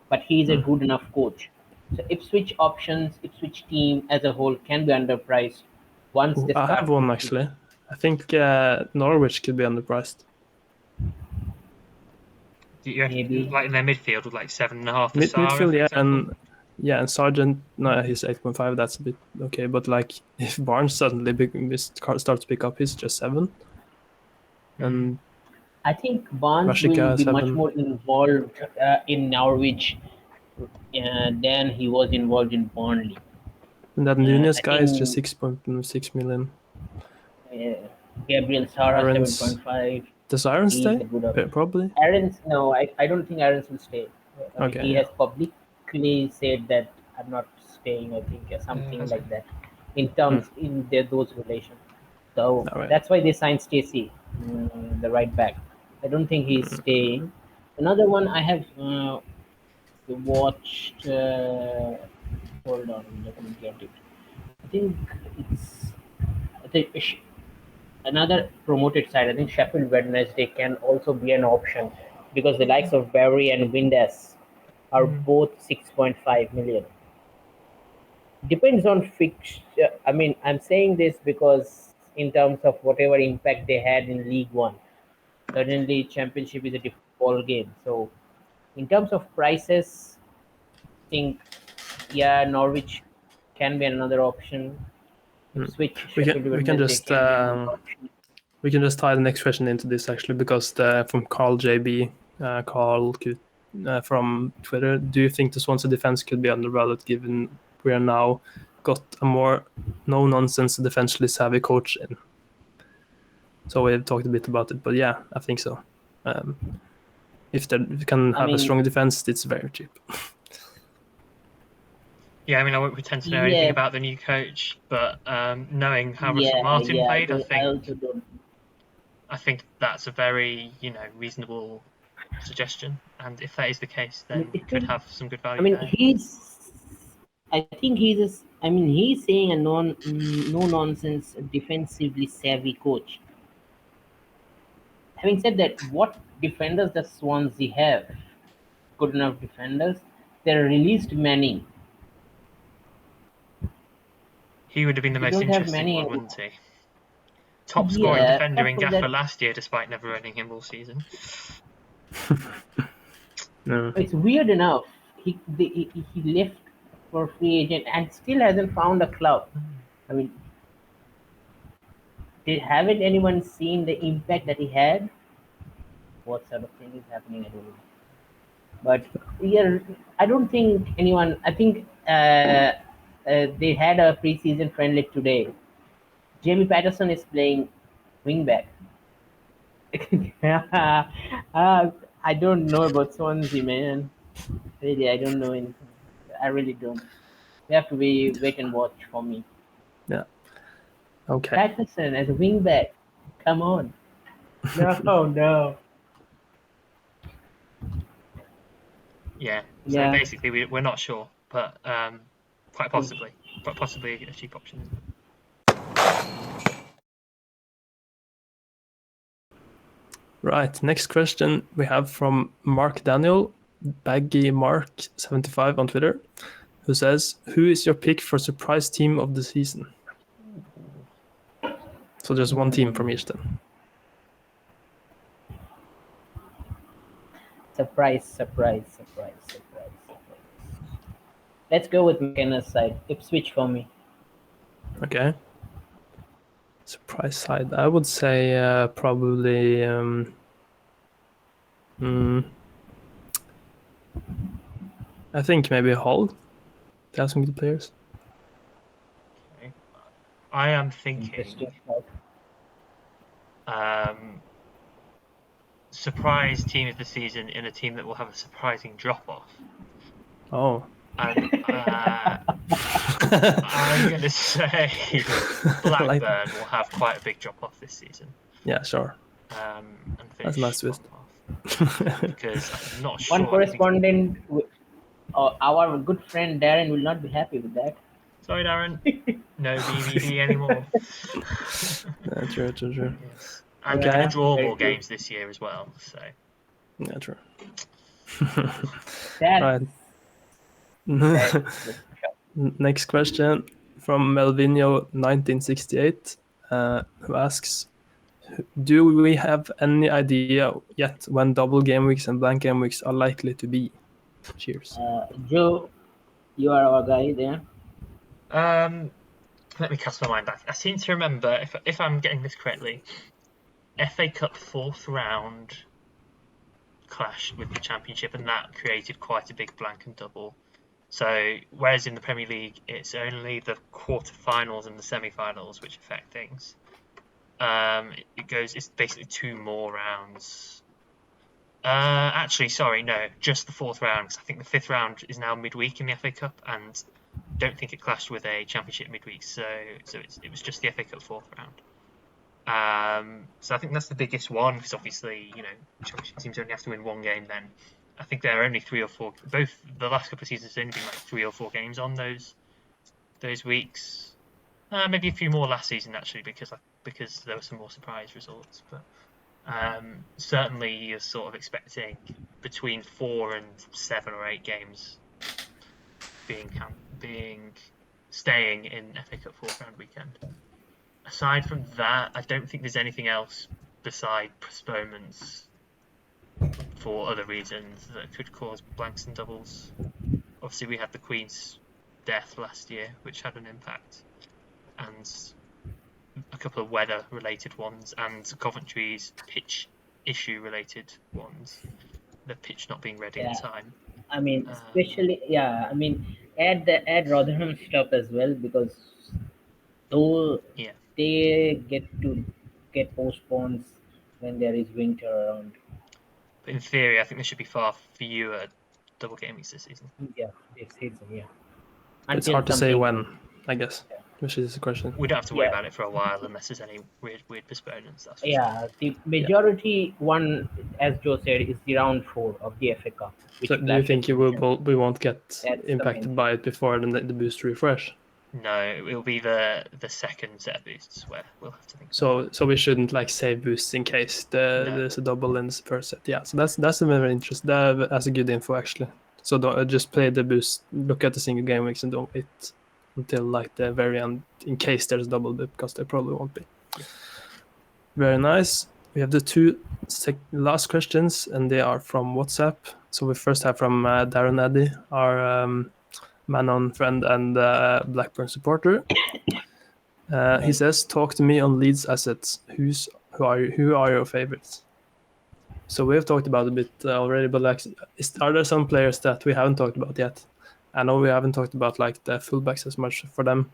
But he is a good enough coach. So Ipswich team as a whole can be underpriced once they I start. have one actually. I think Norwich could be underpriced. Maybe like in their midfield with like 7.5 midfield, and Sargent, no, he's 8.5. That's a bit okay, but like if Barnes suddenly starts to pick up, he's just 7. And I think Barnes will Rashika be 7. much more involved in Norwich than he was involved in Burnley. And that Nunez I guy is think just 6.6 million. Gabriel Sara Aarons. 7.5. Does Aaron stay? He's a good option. Probably. Aarons, no, I don't think Aarons will stay. I mean, he has publicly said that I'm not staying. I think something like that in terms in those relations. So that's why they signed Stacey, the right back. I don't think he's staying. Another one I have watched. Hold on, let me get it. I think it's. I think another promoted side. I think Sheffield Wednesday can also be an option because the likes of Barry and Windass are both 6.5 million. Depends on fixture. I mean, I'm saying this because in terms of whatever impact they had in League One, certainly Championship is a different game. So, in terms of prices, I think Norwich can be another option. Switch we can just tie the next question into this actually because from Carl JB, from Twitter, do you think the Swansea defense could be undervalued given we are now got a more no nonsense defensively savvy coach in? So we've talked a bit about it, but yeah, I think so. If they can have a strong defense, it's very cheap. Yeah, I mean, I won't pretend to know anything about the new coach, but knowing how Russell Martin played, I think that's a very reasonable suggestion. And if that is the case, then it could have some good value. I mean, he's saying a no nonsense defensively savvy coach. Having said that, what defenders does Swansea have? Good enough defenders. They released Manning. He would have been the most interesting one, wouldn't he? top scoring Yeah, defender in apart from Gaffr that, last year, despite never owning him all season. No. it's weird enough. He left for free agent and still hasn't found a club. I mean, haven't anyone seen the impact that he had? What sort of thing is happening? I don't know. But yeah, I don't think anyone. I think they had a preseason friendly today. Jamie Patterson is playing wingback. I don't know about Swansea, man. Really, I don't know anything. I really don't. You have to wait and watch for me. Yeah. Okay. Patterson as a wingback. Come on. No, no. Yeah. So Yeah. basically, we're not sure, but quite possibly a cheap option. Right. Next question we have from Mark Daniel, Baggy Mark 75 on Twitter, who says, "Who is your pick for surprise team of the season?" So just one team from each then. Surprise. Let's go with McKenna's side. Ipswich for me. Okay. Surprise side. I would say probably. I think maybe Hull. They have some good players. Okay. I am thinking Interesting. surprise team of the season in a team that will have a surprising drop off. Oh. And I'm going to say Blackburn will have quite a big drop off this season. Yeah, sure. And That's a nice twist. Because I'm not sure. One correspondent, our good friend Darren, will not be happy with that. Sorry, Darren. No BBB anymore. True. Yes. And they're going to draw more games this year as well. So. Yeah, true. Right. Next question from Melvinho 1968, who asks, "Do we have any idea yet when double game weeks and blank game weeks are likely to be?" Cheers. Joe, you are our guy there. Let me cast my mind back. I seem to remember, if I'm getting this correctly, FA Cup 4th round clashed with the Championship, and that created quite a big blank and double. So, whereas in the Premier League, it's only the quarterfinals and the semi-finals which affect things. It's basically 2 more rounds. Actually, sorry, no, just the 4th round, because I think the 5th round is now midweek in the FA Cup, and don't think it clashed with a Championship midweek, so it was just the FA Cup 4th round. So I think that's the biggest one, because obviously, Championship teams only have to win one game then. I think there are only 3 or 4. Both the last couple of seasons, there's only been like 3 or 4 games on those weeks. Maybe a few more last season actually, because there were some more surprise results. But certainly you're sort of expecting between 4 and 7 or 8 games staying in FA Cup 4th round weekend. Aside from that, I don't think there's anything else beside postponements for other reasons that could cause blanks and doubles. Obviously, we had the Queen's death last year, which had an impact, and a couple of weather-related ones, and Coventry's pitch issue-related ones. The pitch not being ready in time. I mean, especially, add Rotherham stuff as well, because they get postponed when there is winter around. But in theory, I think there should be far fewer double game weeks this season. Yeah, this season, yeah. It's hard to say when, I guess, which is the question. We don't have to worry about it for a while unless there's any weird postponements. That's the majority one, as Joe said, is the round 4 of the FA Cup. So do you think we won't get impacted by it before the boost refresh? No, it will be the second set of boosts where we'll have to think. So we shouldn't save boosts in case there's a double in the first set. Yeah, so that's a very interesting. That's a good info actually. So don't just play the boost. Look at the single game weeks and don't wait until the very end in case there's double, because there probably won't be. Very nice. We have the two last questions, and they are from WhatsApp. So we first have from Darren Eddy, our Manon friend and Blackburn supporter. He says, "Talk to me on Leeds assets. Who are your favorites?" So we have talked about a bit already, but like, are there some players that we haven't talked about yet? I know we haven't talked about like the fullbacks as much for them.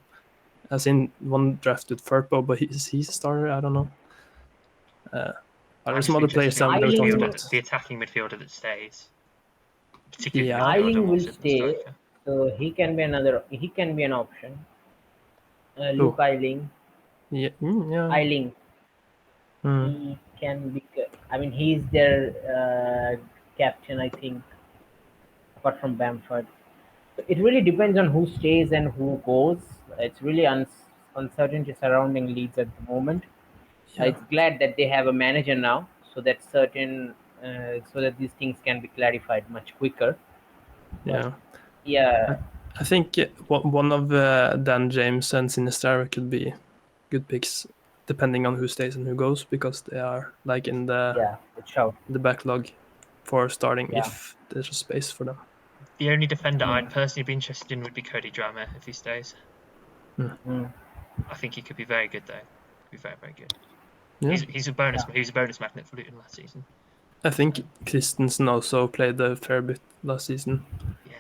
As in one drafted Firpo, but he's a starter. I don't know. Are there some other players that we never talked about? The attacking midfielder that stays, particularly Yeah. midfielder Eiling more will so than stay, striker. so he can be an option. Luke Eiling. Yeah. Yeah. Eiling. He can be good. I mean, he's their captain, I think, apart from Bamford. It really depends on who stays and who goes. It's really uncertainty surrounding Leeds at the moment. It's glad that they have a manager now, so that so that these things can be clarified much quicker. Yeah. Yeah. I think one of Dan James and Sinisterra could be good picks, depending on who stays and who goes, because they are like in the backlog for starting if there's a space for them. The only defender I'd personally be interested in would be Cody Drameh if he stays. I think he could be very good though. Could be very, very good. Yeah. He's a bonus. He was a bonus magnet for Luton last season. I think Christensen also played a fair bit last season. Yeah.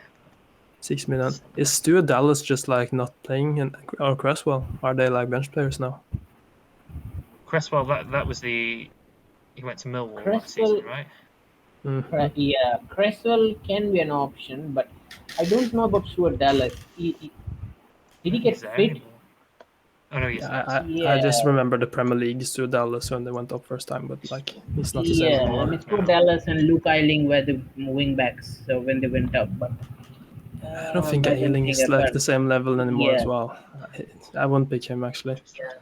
6 million. Is Stuart Dallas just like not playing, or Cresswell? Are they like bench players now? Cresswell, that was he went to Millwall last season, right? Yeah, Cresswell can be an option, but I don't know about Stuart Dallas. Did he get fit? Oh no, he's I just remember the Premier League Stuart Dallas when they went up first time, but like he's not the same anymore. I mean, Stuart Dallas and Luke Eiling were the wing backs when they went up, but I don't think Eiling is like the same level anymore as well. I won't pick him actually. Yeah.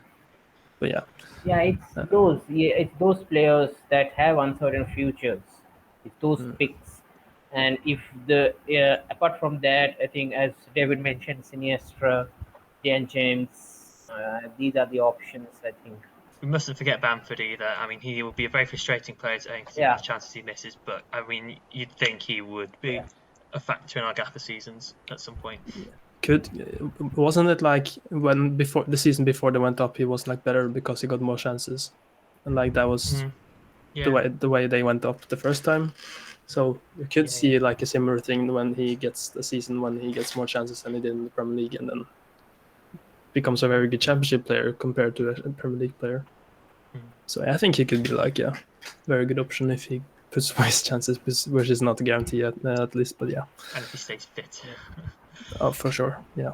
But yeah. Yeah, it's those players that have uncertain futures. It's those picks, and if apart from that, I think as David mentioned, Siniestra, Dan James, these are the options. I think we mustn't forget Bamford either. I mean, he will be a very frustrating player to own because of the chances he misses. But I mean, you'd think he would be a factor in our Gaffr seasons at some point. Wasn't it like when before the season before they went up, he was like better because he got more chances, and like that was the way they went up the first time. So you could see like a similar thing when he gets the season when he gets more chances than he did in the Premier League, and then becomes a very good Championship player compared to a Premier League player. So I think he could be like very good option if he puts more his chances, which is not a guarantee at least, but yeah. And if he stays fit. Oh, for sure, yeah.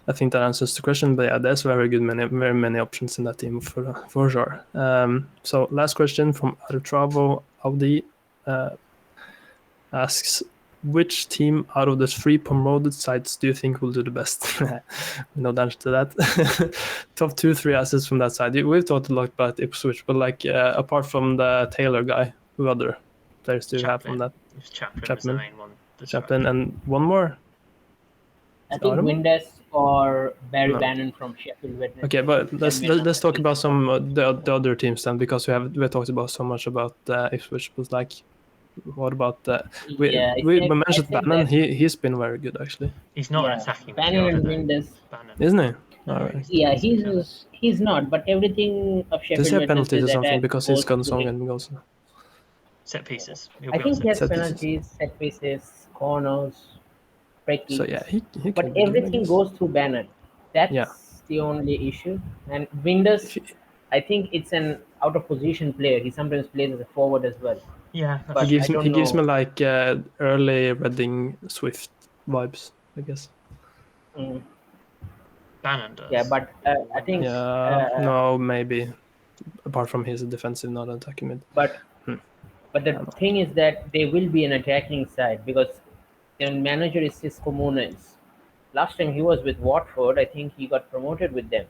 I think that answers the question, but yeah, there's very many options in that team for sure. So last question from Artravo Audi asks, which team out of the 3 promoted sides do you think will do the best? No answer to that. Top 2-3 assets from that side. We've talked a lot about Ipswich, but like apart from the Taylor guy, who other players do you have from that? Chaplin, and one more. I think Windass or Barry Bannon from Sheffield Wednesday. Okay, but let's talk about some the other teams then, because we talked about so much about Ipswich. Was like, what about we mentioned Bannon? He's been very good actually. He's not an attacking Bannon and Windass, isn't he? All right. Yeah, he's not. But everything of Sheffield. Does he have penalties or something because he's got song and goals? Set pieces. I think he has penalties, set pieces, corners. So yeah, he but everything goes through Bannon. That's the only issue. And Windass, I think it's an out of position player. He sometimes plays as a forward as well. Yeah, but he gives me like early Reading Swift vibes, I guess. Bannon does. Yeah, but I think no, maybe apart from his defensive, not attacking mid. But the thing is that they will be an attacking side because their manager is Cisco Muniz. Last time he was with Watford, I think he got promoted with them.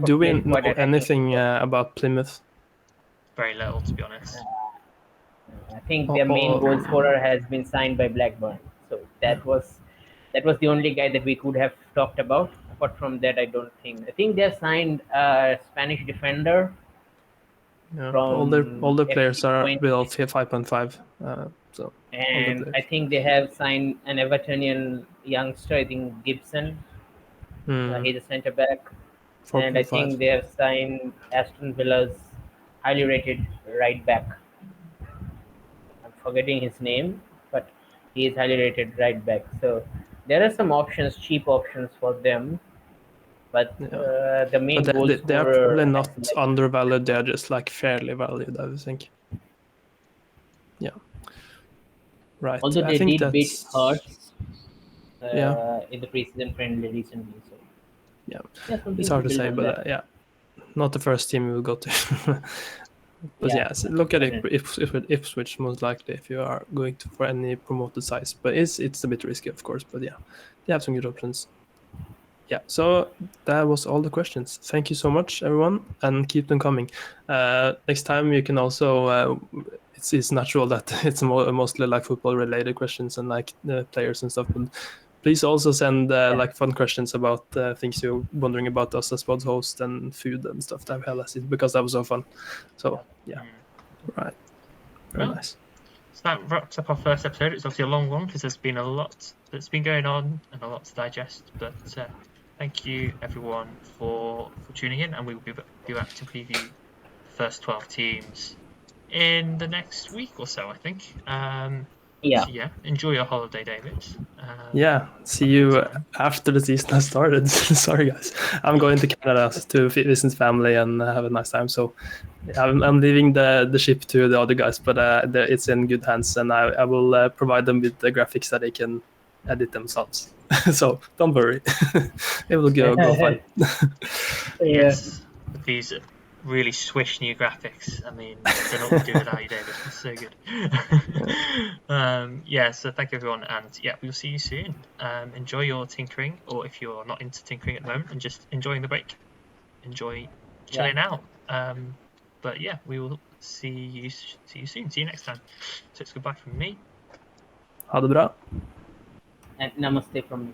Do we know anything about Plymouth? Very little, to be honest. I think their main goal scorer has been signed by Blackburn. So that was the only guy that we could have talked about. apart from that, I don't think. I think they signed a Spanish defender. Yeah, From all the players are EP1, below 5.5. So all the and I players. think they have signed an Evertonian youngster. I think Gibson. He's a centre back, and I think 4.5. they have signed Aston Villa's highly rated right back. I'm forgetting his name, but he is highly rated right back. So there are some options, cheap options for them, but Yeah. the main But goal they are scorer probably has not like, undervalued. They are just like fairly valued, I would think. Yeah. Right. although I they think did beat that's Hearts yeah. in the preseason friendly recently. So Yeah. yeah, It's something to hard to build say, on but that. yeah, not the first team we will go to. But Yeah, yeah, so look at it. definitely. Ipswich most likely if you are going to for any promoted size, but it's a bit risky, of course. But yeah, they have some good options. Yeah, so that was all the questions. Thank you so much, everyone, and keep them coming. Next time you can also. It's natural that it's mostly like football related questions and like players and stuff, but please also send Yeah, like fun questions about things you're wondering about us as pod host and food and stuff that we had last season because that was so fun. So yeah, right, very Well, nice. so that wraps up our first episode. It's obviously a long one because there's been a lot that's been going on and a lot to digest. But thank you everyone for tuning in, and we will be back to preview the first 12 teams in the next week or so, I think. yeah, So yeah, enjoy your holiday, David. Yeah, see Have a good you time. after the season has started. Sorry, guys. I'm going to Canada to visit family and have a nice time. So I'm leaving the ship to the other guys, but it's in good hands, and I will provide them with the graphics that they can edit themselves. So don't worry, it will go fine. yeah. Yes, with these really swish new graphics. I mean, I don't know what we'd do without you, David. It's so good. Yeah, so thank you everyone, and yeah, we'll see you soon. Enjoy your tinkering, or if you're not into tinkering at the moment and just enjoying the break, enjoy Yeah. chilling out. But yeah, we will see you soon. See you next time. So it's goodbye from me. Ha det bra. And namaste from me.